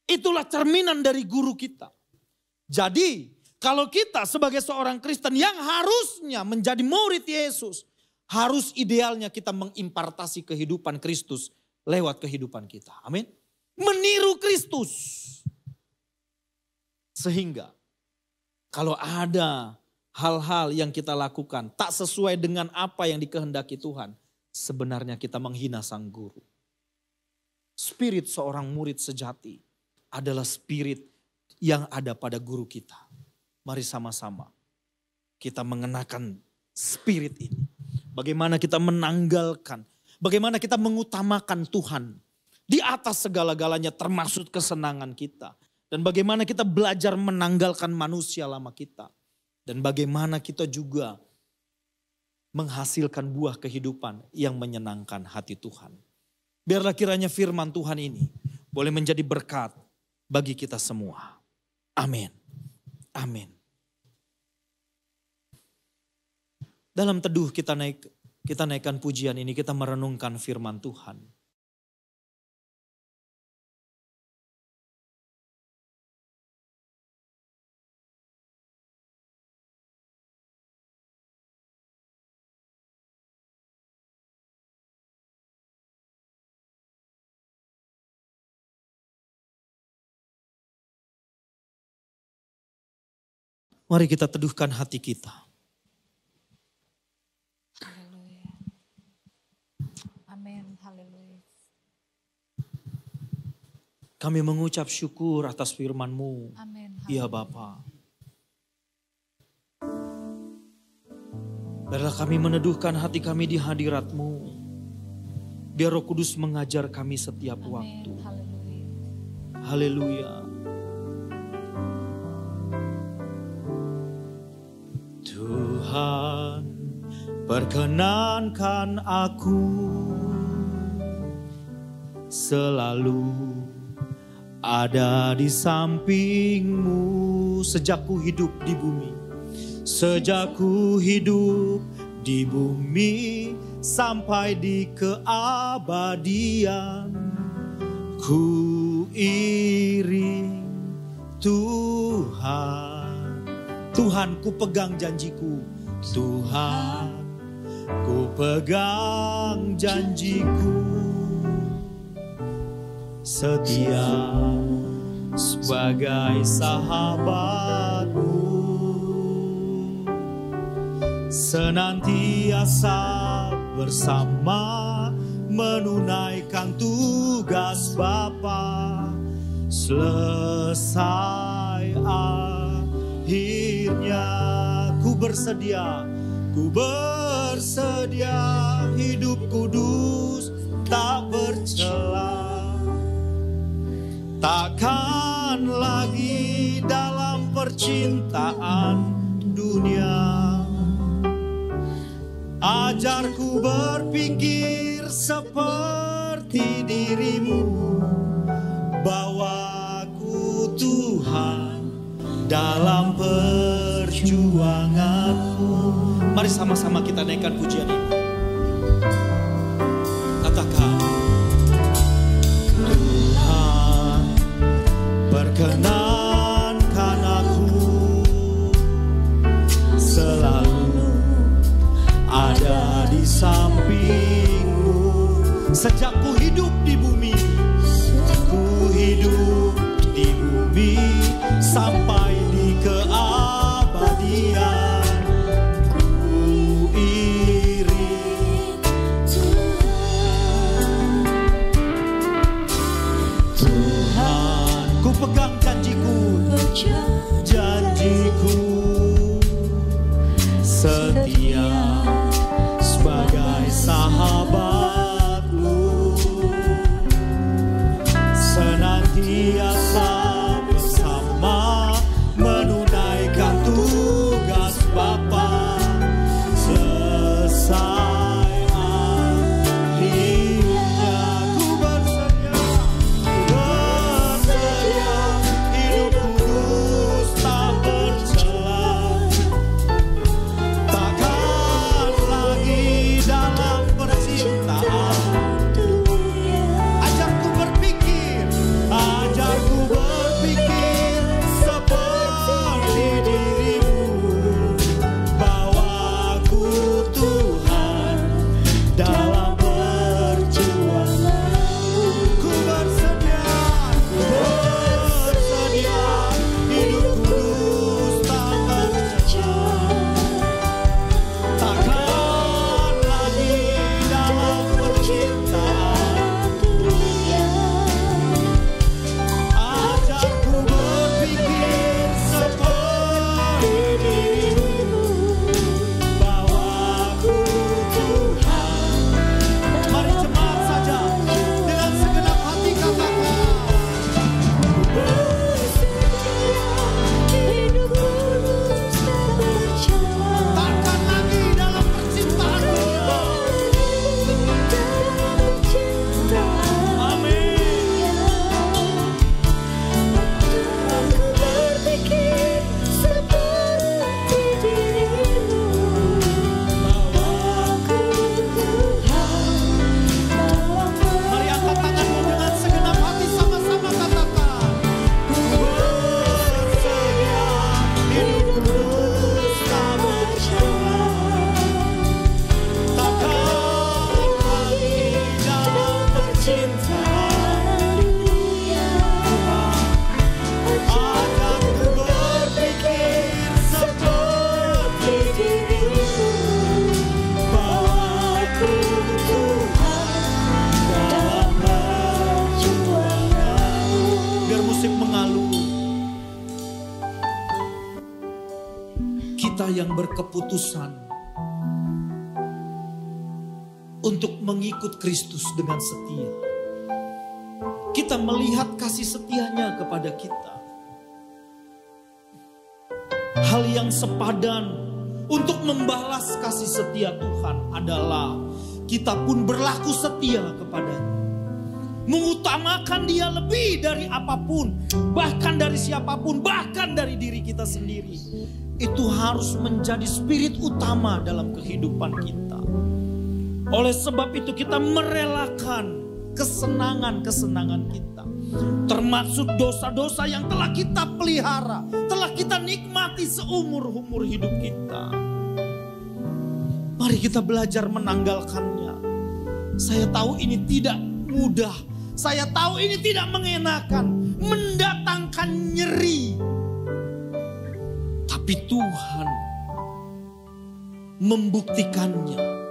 Itulah cerminan dari guru kita. Jadi kalau kita sebagai seorang Kristen yang harusnya menjadi murid Yesus, harus idealnya kita mengimpartasi kehidupan Kristus lewat kehidupan kita. Amin. Meniru Kristus. Sehingga kalau ada hal-hal yang kita lakukan tak sesuai dengan apa yang dikehendaki Tuhan, sebenarnya kita menghina sang guru. Spirit seorang murid sejati adalah spirit yang ada pada guru kita. Mari sama-sama kita mengenakan spirit ini. Bagaimana kita menanggalkan, bagaimana kita mengutamakan Tuhan di atas segala-galanya termasuk kesenangan kita. Dan bagaimana kita belajar menanggalkan manusia lama kita. Dan bagaimana kita juga menghasilkan buah kehidupan yang menyenangkan hati Tuhan. Biarlah kiranya firman Tuhan ini boleh menjadi berkat bagi kita semua. Amin. Amin. Dalam teduh kita naikkan pujian ini, kita merenungkan firman Tuhan. Mari kita teduhkan hati kita. Haleluya. Amin. Haleluya. Kami mengucap syukur atas firman-Mu. Amin. Ya Bapa. Biarlah kami meneduhkan hati kami di hadirat-Mu. Biar Roh Kudus mengajar kami setiap waktu. Haleluya. Haleluya. Tuhan, perkenankan aku selalu ada di samping-Mu sejak ku hidup di bumi. Sejak ku hidup di bumi sampai di keabadian, ku iring Tuhan. Tuhan, ku pegang janjiku. Tuhan, ku pegang janjiku. Setia sebagai sahabat-Mu. Senantiasa bersama menunaikan tugas Bapa. Selesai akhirnya ku bersedia hidup kudus tak bercela. Takkan lagi dalam percintaan dunia. Ajarku berpikir seperti dirimu. Bawaku Tuhan dalam perjuanganmu. Mari sama-sama kita naikkan pujian ini. Katakan, Tuhan, perkenankan aku selalu ada di samping-Mu. Sejak ku hidup di bumi, ku hidup di bumi sampai di keabadian, ku iring Tuhan. Ku pegang janjiku, janjiku setia sebagai sahabat-Mu. keputusan untuk mengikut Kristus dengan setia. Kita melihat kasih setianya kepada kita. Hal yang sepadan untuk membalas kasih setia Tuhan adalah kita pun berlaku setia kepadanya. Mengutamakan dia lebih dari apapun, bahkan dari siapapun, bahkan dari diri kita sendiri. Itu harus menjadi spirit utama dalam kehidupan kita. Oleh sebab itu kita merelakan kesenangan-kesenangan kita, termasuk dosa-dosa yang telah kita pelihara, telah kita nikmati seumur-umur hidup kita. Mari kita belajar menanggalkannya. Saya tahu ini tidak mudah, saya tahu ini tidak mengenakan, mendatangkan nyeri. Tapi Tuhan membuktikannya.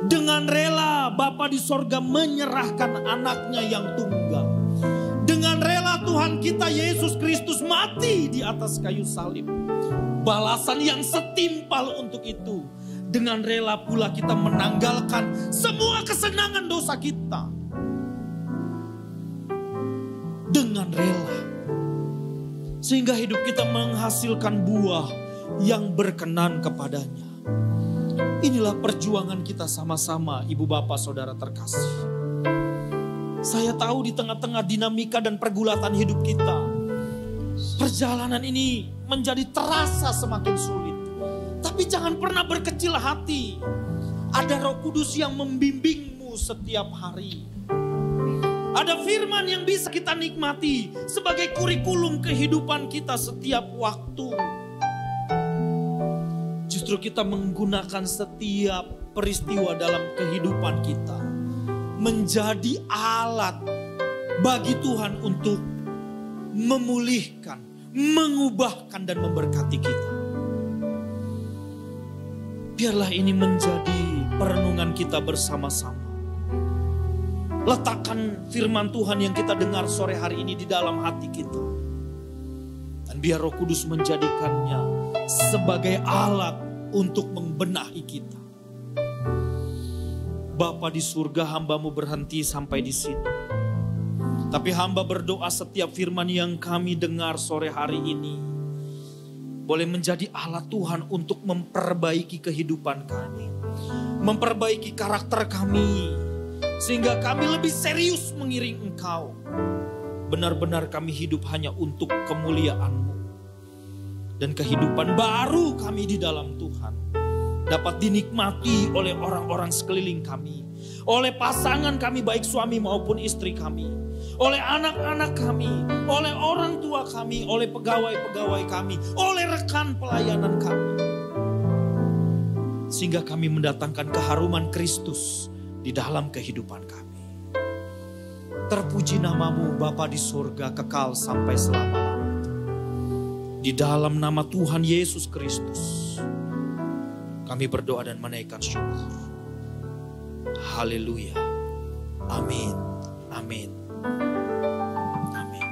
Dengan rela Bapa di sorga menyerahkan anaknya yang tunggal. Dengan rela Tuhan kita Yesus Kristus mati di atas kayu salib. Balasan yang setimpal untuk itu. Dengan rela pula kita menanggalkan semua kesenangan dosa kita. Dengan rela. Sehingga hidup kita menghasilkan buah yang berkenan kepadanya. Inilah perjuangan kita sama-sama, ibu bapak saudara terkasih. Saya tahu di tengah-tengah dinamika dan pergulatan hidup kita, perjalanan ini menjadi terasa semakin sulit. Tapi jangan pernah berkecil hati. Ada Roh Kudus yang membimbingmu setiap hari. Ada firman yang bisa kita nikmati sebagai kurikulum kehidupan kita setiap waktu. Justru kita menggunakan setiap peristiwa dalam kehidupan kita menjadi alat bagi Tuhan untuk memulihkan, mengubahkan dan memberkati kita. Biarlah ini menjadi perenungan kita bersama-sama. Letakkan firman Tuhan yang kita dengar sore hari ini di dalam hati kita. Dan biar Roh Kudus menjadikannya sebagai alat untuk membenahi kita. Bapa di surga, hamba-Mu berhenti sampai di sini. Tapi hamba berdoa setiap firman yang kami dengar sore hari ini boleh menjadi alat Tuhan untuk memperbaiki kehidupan kami. Memperbaiki karakter kami. Sehingga kami lebih serius mengiring Engkau. Benar-benar kami hidup hanya untuk kemuliaan-Mu. Dan kehidupan baru kami di dalam Tuhan dapat dinikmati oleh orang-orang sekeliling kami. Oleh pasangan kami baik suami maupun istri kami. Oleh anak-anak kami. Oleh orang tua kami. Oleh pegawai-pegawai kami. Oleh rekan pelayanan kami. Sehingga kami mendatangkan keharuman Kristus di dalam kehidupan kami. Terpuji nama-Mu Bapa di surga kekal sampai selama-lamanya. Di dalam nama Tuhan Yesus Kristus kami berdoa dan menaikkan syukur. Haleluya. Amin. Amin. Amin.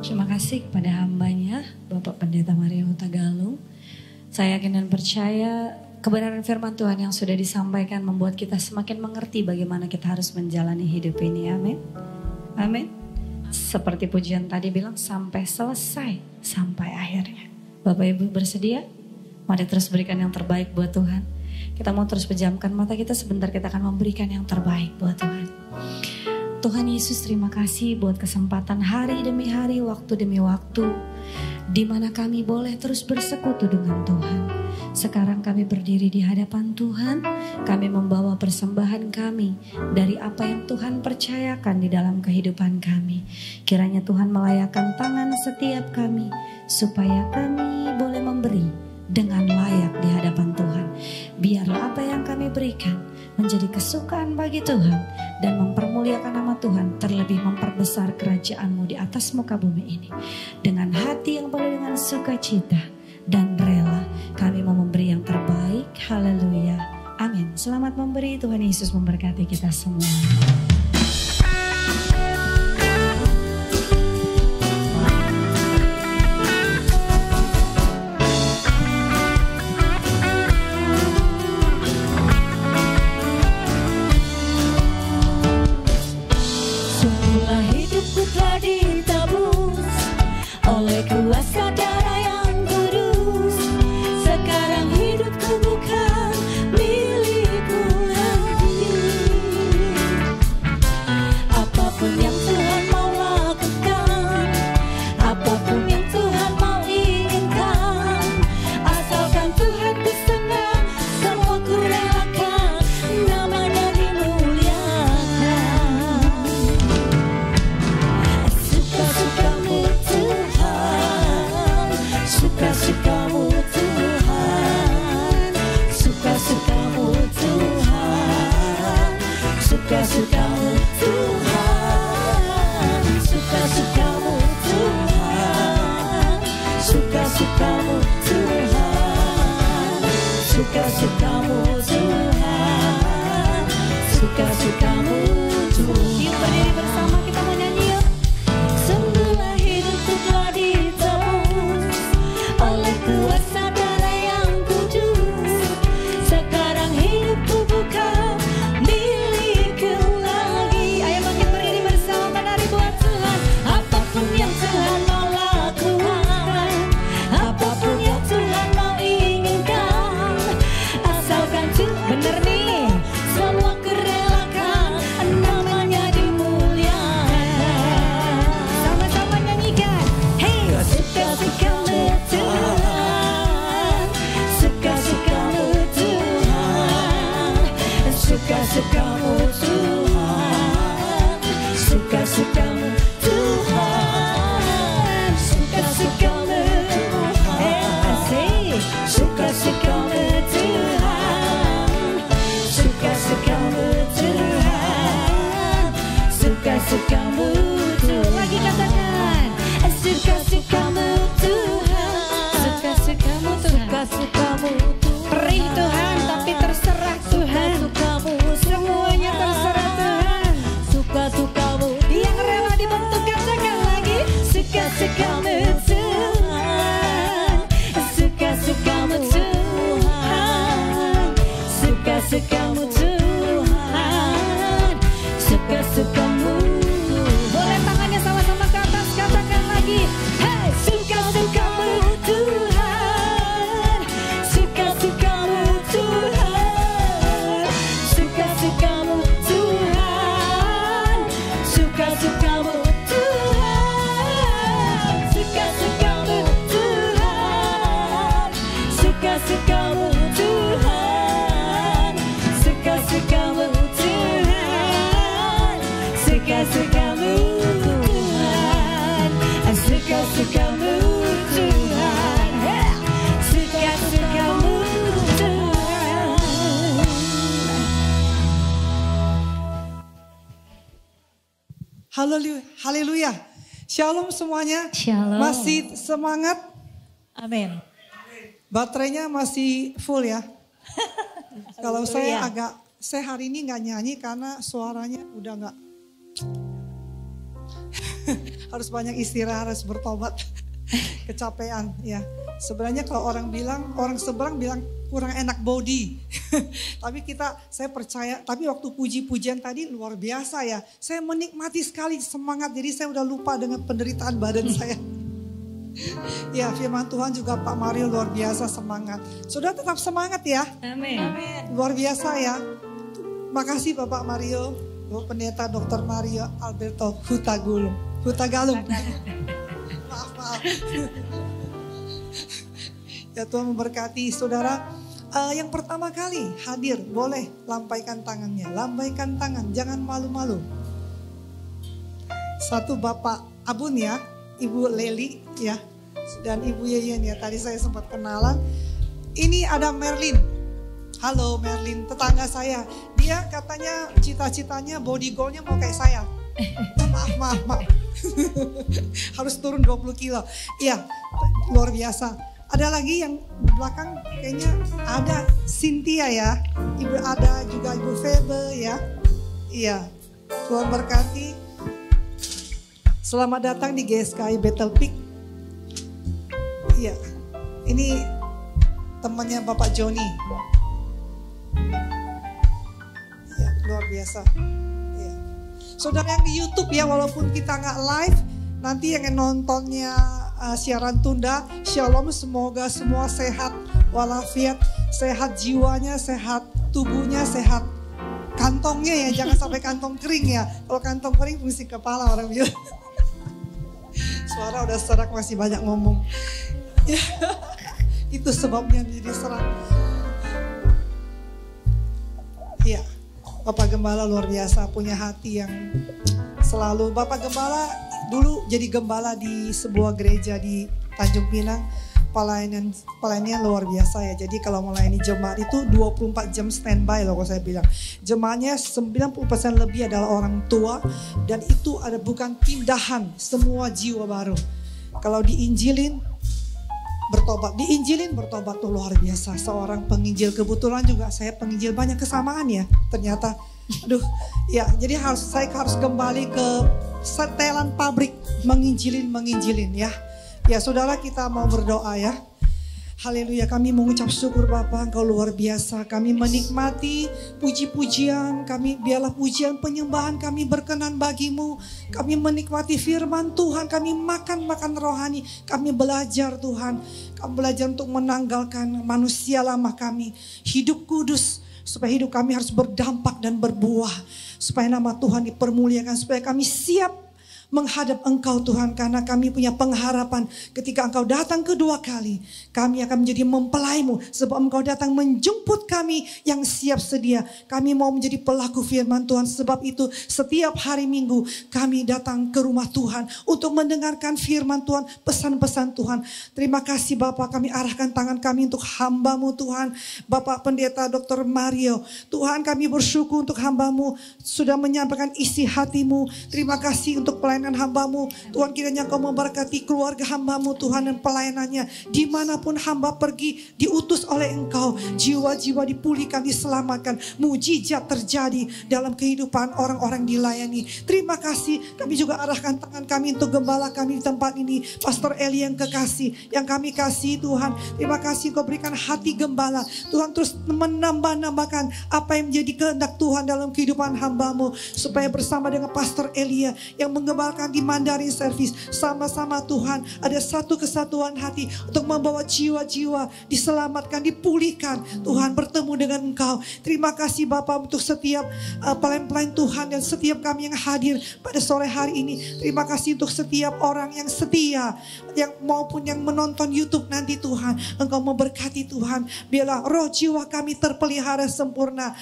Terima kasih kepada hambanya Bapak Pendeta Mario Tagalung. Saya yakin dan percaya kebenaran firman Tuhan yang sudah disampaikan membuat kita semakin mengerti bagaimana kita harus menjalani hidup ini. Amin. Amin. Seperti pujian tadi bilang sampai selesai, sampai akhirnya. Bapak Ibu bersedia? Mari terus berikan yang terbaik buat Tuhan. Kita mau terus pejamkan mata kita, sebentar kita akan memberikan yang terbaik buat Tuhan. Tuhan Yesus, terima kasih buat kesempatan hari demi hari, waktu demi waktu, di mana kami boleh terus bersekutu dengan Tuhan. Sekarang kami berdiri di hadapan Tuhan, kami membawa persembahan kami dari apa yang Tuhan percayakan di dalam kehidupan kami. Kiranya Tuhan melayakkan tangan setiap kami, supaya kami boleh memberi dengan layak di hadapan Tuhan. Biarlah apa yang kami berikan menjadi kesukaan bagi Tuhan dan mempermuliakan nama Tuhan, terlebih memperbesar kerajaan-Mu di atas muka bumi ini. Dengan hati yang penuh dengan sukacita dan rela, kami mau memberi yang terbaik. Haleluya. Amin. Selamat memberi. Tuhan Yesus memberkati kita semua. suka-sukamu Tuhan, suka-sukamu Tuhan, suka-sukamu Tuhan, suka-sukamu Tuhan, suka-sukamu Tuhan, suka-sukamu Tuhan, suka-sukamu Tuhan. Yuk berdiri bersama kita mau nyanyi yuk. Semula hidupku telah ditebus oleh kuasa darah yang kudus. Sekarang hidupku bukan milikku lagi. Ayo bangkit berdiri bersama menari buat Tuhan. Apapun yang Tuhan mau lakukan, apapun yang Tuhan mau inginkan, asalkan Tuhan Bener nih. semua kurelakan, namanya dimuliakan. Sama-sama nyanyikan. Hey, Suka-sukamu Tuhan, suka-sukamu Tuhan, suka-sukamu Tuhan, suka-sukamu Tuhan, suka-sukamu asik. suka-sukamu Tuhan, suka-sukamu Tuhan, suka-sukamu Tuhan. Lagi katakan. Suka-sukamu Tuhan, Suka-sukamu Tuhan. suka-sukamu Tuhan, Perih Tuhan, tapi terserah Tuhan. suka-sukamu Semuanya terserah Tuhan. suka-sukamu Dia yang rela dibentuk, katakan lagi. suka-sukamu Tuhan, suka-sukamu Tuhan, suka-sukamu Tuhan, suka-sukamu Boleh tangannya sama-sama ke atas, katakan lagi. Hey, suka-sukamu Tuhan, suka-sukamu Tuhan, suka-sukamu Tuhan, suka-sukamu Tuhan, suka-sukamu Tuhan, suka-sukamu Tuhan, suka-sukamu Tuhan, suka-sukamu Tuhan, suka-sukamu Tuhan, suka-sukamu Tuhan. Haleluya, haleluya. Shalom semuanya. Shalom. Masih semangat? Amin. Baterainya masih full ya. Kalau saya hari ini nggak nyanyi karena suaranya udah nggak. Harus banyak istirahat, harus bertobat. Kecapean ya. Sebenarnya kalau orang seberang bilang kurang enak body. Tapi saya percaya, tapi waktu puji-pujian tadi luar biasa ya. Saya menikmati sekali semangat, jadi saya udah lupa dengan penderitaan badan saya. Ya, firman Tuhan juga Pak Mario luar biasa semangat. Saudara tetap semangat ya. Amin. Luar biasa ya. Makasih Bapak Mario, Bapak Pendeta Dr. Mario Alberto Hutagalung. Maaf. Ya Tuhan memberkati saudara. Yang pertama kali hadir boleh lambaikan tangannya. Lambaikan tangan, jangan malu-malu. Satu Bapak Abun ya, Ibu Leli ya, dan Ibu Yeyen ya. Tadi saya sempat kenalan. Ini ada Merlin. Halo Merlin, tetangga saya. Dia katanya cita-citanya body goalnya mau kayak saya. Maaf. Harus turun 20 kilo. Iya, luar biasa. Ada lagi yang di belakang kayaknya ada Cynthia ya. Ada juga Ibu Febe ya. Iya, Tuhan berkati. Selamat datang di GSKI Battle Peak. Iya, ini temannya Bapak Joni. Ya, luar biasa. Ya. Saudara yang di YouTube ya, walaupun kita nggak live, nanti yang nontonnya siaran tunda, shalom, semoga semua sehat walafiat, sehat jiwanya, sehat tubuhnya, sehat kantongnya ya, jangan sampai kantong kering ya. Kalau kantong kering fungsi kepala orang bilang. Suara udah serak masih banyak ngomong. Ya, itu sebabnya jadi serak. Iya, Bapak Gembala luar biasa, punya hati yang selalu. Bapak Gembala dulu jadi gembala di sebuah gereja di Tanjung Pinang. pelayanannya luar biasa ya. Jadi kalau melayani jemaat itu 24 jam standby loh kalau saya bilang. Jemaatnya 90% lebih adalah orang tua dan itu ada bukan pindahan, semua jiwa baru. Kalau diinjilin bertobat tuh luar biasa. Seorang penginjil, kebetulan juga saya penginjil, banyak kesamaan ya ternyata. Aduh ya, jadi saya harus kembali ke setelan pabrik menginjilin ya. Ya saudara, kita mau berdoa ya. Haleluya, kami mengucap syukur Bapa, Engkau luar biasa. Kami menikmati puji-pujian kami, biarlah pujian penyembahan kami berkenan bagimu. Kami menikmati firman Tuhan, kami makan rohani. Kami belajar Tuhan, kami belajar untuk menanggalkan manusia lama kami. Hidup kudus, supaya hidup kami harus berdampak dan berbuah. Supaya nama Tuhan dipermuliakan, supaya kami siap menghadap Engkau Tuhan, karena kami punya pengharapan ketika Engkau datang kedua kali, kami akan menjadi mempelai-Mu, sebab Engkau datang menjemput kami yang siap sedia. Kami mau menjadi pelaku firman Tuhan, sebab itu setiap hari Minggu kami datang ke rumah Tuhan untuk mendengarkan firman Tuhan, pesan-pesan Tuhan. Terima kasih Bapak, kami arahkan tangan kami untuk hamba-Mu Tuhan, Bapak Pendeta Dr. Mario. Tuhan, kami bersyukur untuk hamba-Mu sudah menyampaikan isi hati-Mu. Terima kasih untuk pelayanan hamba-Mu Tuhan, kiranya Kau memberkati keluarga hamba-Mu Tuhan dan pelayanannya. Dimanapun hamba pergi, diutus oleh Engkau, jiwa-jiwa dipulihkan, diselamatkan, mujizat terjadi dalam kehidupan orang-orang dilayani. Terima kasih. Kami juga arahkan tangan kami untuk gembala kami di tempat ini, Pastor Eli yang kekasih, yang kami kasih Tuhan. Terima kasih Kau berikan hati gembala Tuhan, terus menambah-nambahkan apa yang menjadi kehendak Tuhan dalam kehidupan hamba-Mu, supaya bersama dengan Pastor Elia yang menggembala di Mandarin Service, sama-sama Tuhan ada satu kesatuan hati untuk membawa jiwa-jiwa diselamatkan, dipulihkan, Tuhan bertemu dengan Engkau. Terima kasih Bapak untuk setiap pelayan-pelayan Tuhan dan setiap kami yang hadir pada sore hari ini. Terima kasih untuk setiap orang yang setia, yang maupun yang menonton YouTube nanti Tuhan. Engkau memberkati Tuhan, biarlah roh jiwa kami terpelihara sempurna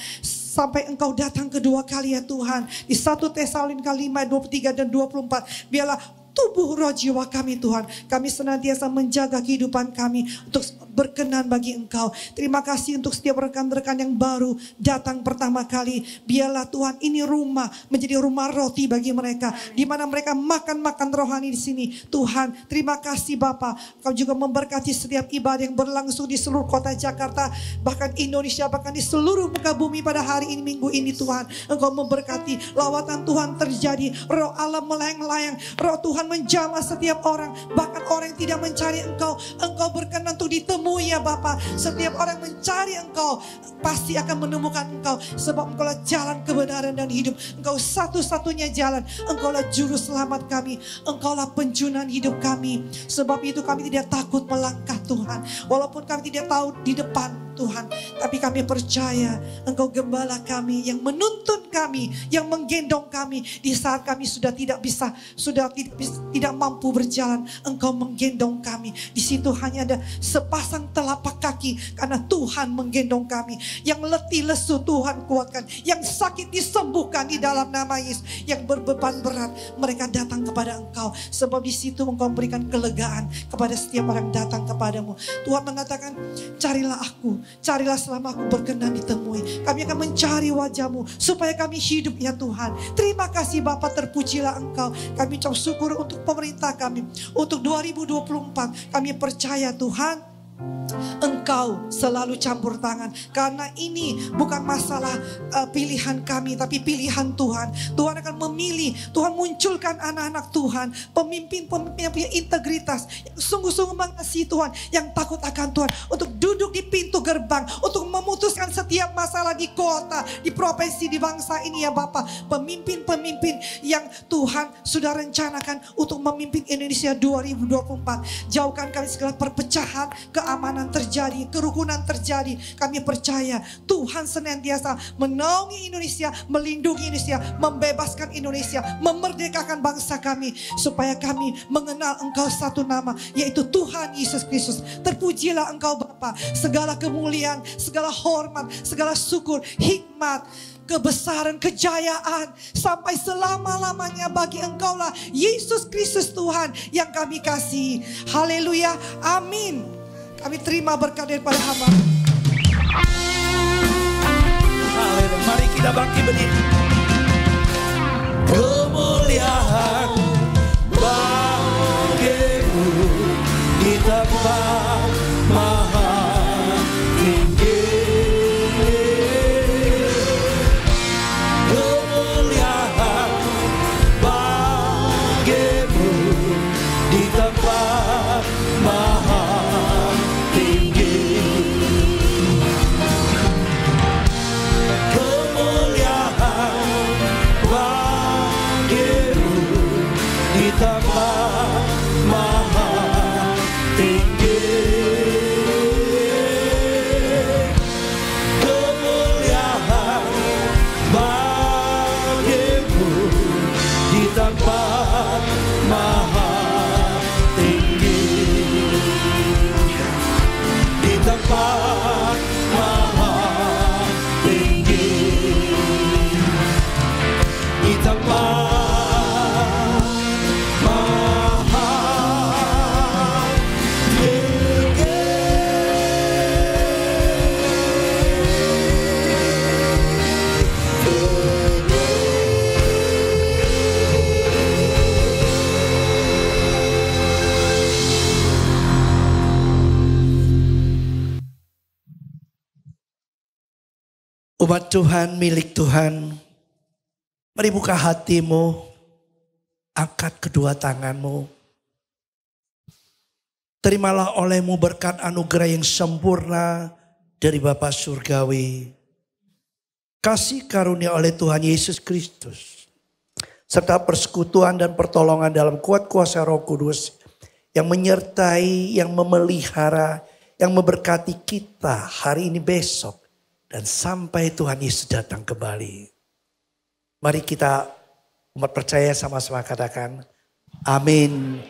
sampai Engkau datang kedua kali ya Tuhan. Di 1 Tesalonika 5:23 dan 24, biarlah tubuh roh jiwa kami Tuhan, kami senantiasa menjaga kehidupan kami untuk berkenan bagi Engkau. Terima kasih untuk setiap rekan-rekan yang baru datang pertama kali. Biarlah Tuhan ini rumah, menjadi rumah roti bagi mereka, di mana mereka makan rohani di sini. Tuhan, terima kasih Bapa. Kau juga memberkati setiap ibadah yang berlangsung di seluruh kota Jakarta, bahkan Indonesia, bahkan di seluruh muka bumi pada hari ini, minggu ini Tuhan. Engkau memberkati, lawatan Tuhan terjadi, roh Allah melayang-layang, roh Tuhan menjamah setiap orang, bahkan orang yang tidak mencari Engkau, Engkau berkenan untuk ditemui ya Bapa. Setiap orang mencari Engkau pasti akan menemukan Engkau, sebab Engkau lah jalan kebenaran dan hidup. Engkau satu-satunya jalan, Engkau lah juru selamat kami, Engkau lah penjunan hidup kami. Sebab itu kami tidak takut melangkah Tuhan, walaupun kami tidak tahu di depan Tuhan, tapi kami percaya Engkau gembala kami yang menuntun kami, yang menggendong kami di saat kami sudah tidak mampu berjalan. Engkau menggendong kami. Di situ hanya ada sepasang telapak kaki, karena Tuhan menggendong kami. Yang letih lesu Tuhan kuatkan, yang sakit disembuhkan di dalam nama Yesus. Yang berbeban berat mereka datang kepada Engkau, sebab di situ Engkau memberikan kelegaan kepada setiap orang datang kepadamu. Tuhan mengatakan, carilah aku, carilah selama aku berkenan ditemui. Kami akan mencari wajah-Mu supaya kami hidup ya Tuhan. Terima kasih Bapa, terpujilah Engkau. Kami ucap syukur untuk pemerintah kami, untuk 2024. Kami percaya Tuhan, Engkau selalu campur tangan, karena ini bukan masalah pilihan kami, tapi pilihan Tuhan. Tuhan akan memilih, Tuhan munculkan anak-anak Tuhan, pemimpin-pemimpin yang punya integritas, yang sungguh-sungguh mengasihi Tuhan, yang takut akan Tuhan, untuk duduk di pintu gerbang, untuk memutuskan setiap masalah di kota, di provinsi, di bangsa ini ya Bapak. Pemimpin-pemimpin yang Tuhan sudah rencanakan untuk memimpin Indonesia 2024. Jauhkan kami segala perpecahan, keamanan terjadi, kerukunan terjadi. Kami percaya Tuhan senantiasa menaungi Indonesia, melindungi Indonesia, membebaskan Indonesia, memerdekakan bangsa kami, supaya kami mengenal Engkau satu nama, yaitu Tuhan Yesus Kristus. Terpujilah Engkau Bapa, segala kemuliaan, segala hormat, segala syukur, hikmat, kebesaran, kejayaan sampai selama-lamanya bagi Engkau lah Yesus Kristus Tuhan yang kami kasih. Haleluya, amin. Kami terima berkat daripada hamba. Haleluya. Mari kita bangkit berdiri. Kemuliaan bagimu di tempat maha tinggi. Kemuliaan bagimu di tempat maha tinggi. Kemuliaan bagimu di tempat maha tinggi. Kemuliaan bagimu di tempat maha tinggi. Di tempat maha tinggi. Di tempat maha tinggi. Umat Tuhan, milik Tuhan, mari buka hatimu, angkat kedua tanganmu. Terimalah olehmu berkat anugerah yang sempurna dari Bapa Surgawi. Kasih karunia oleh Tuhan Yesus Kristus, serta persekutuan dan pertolongan dalam kuat kuasa Roh Kudus yang menyertai, yang memelihara, yang memberkati kita hari ini, besok, dan sampai Tuhan Yesus datang kembali. Mari kita umat percaya sama-sama katakan amin.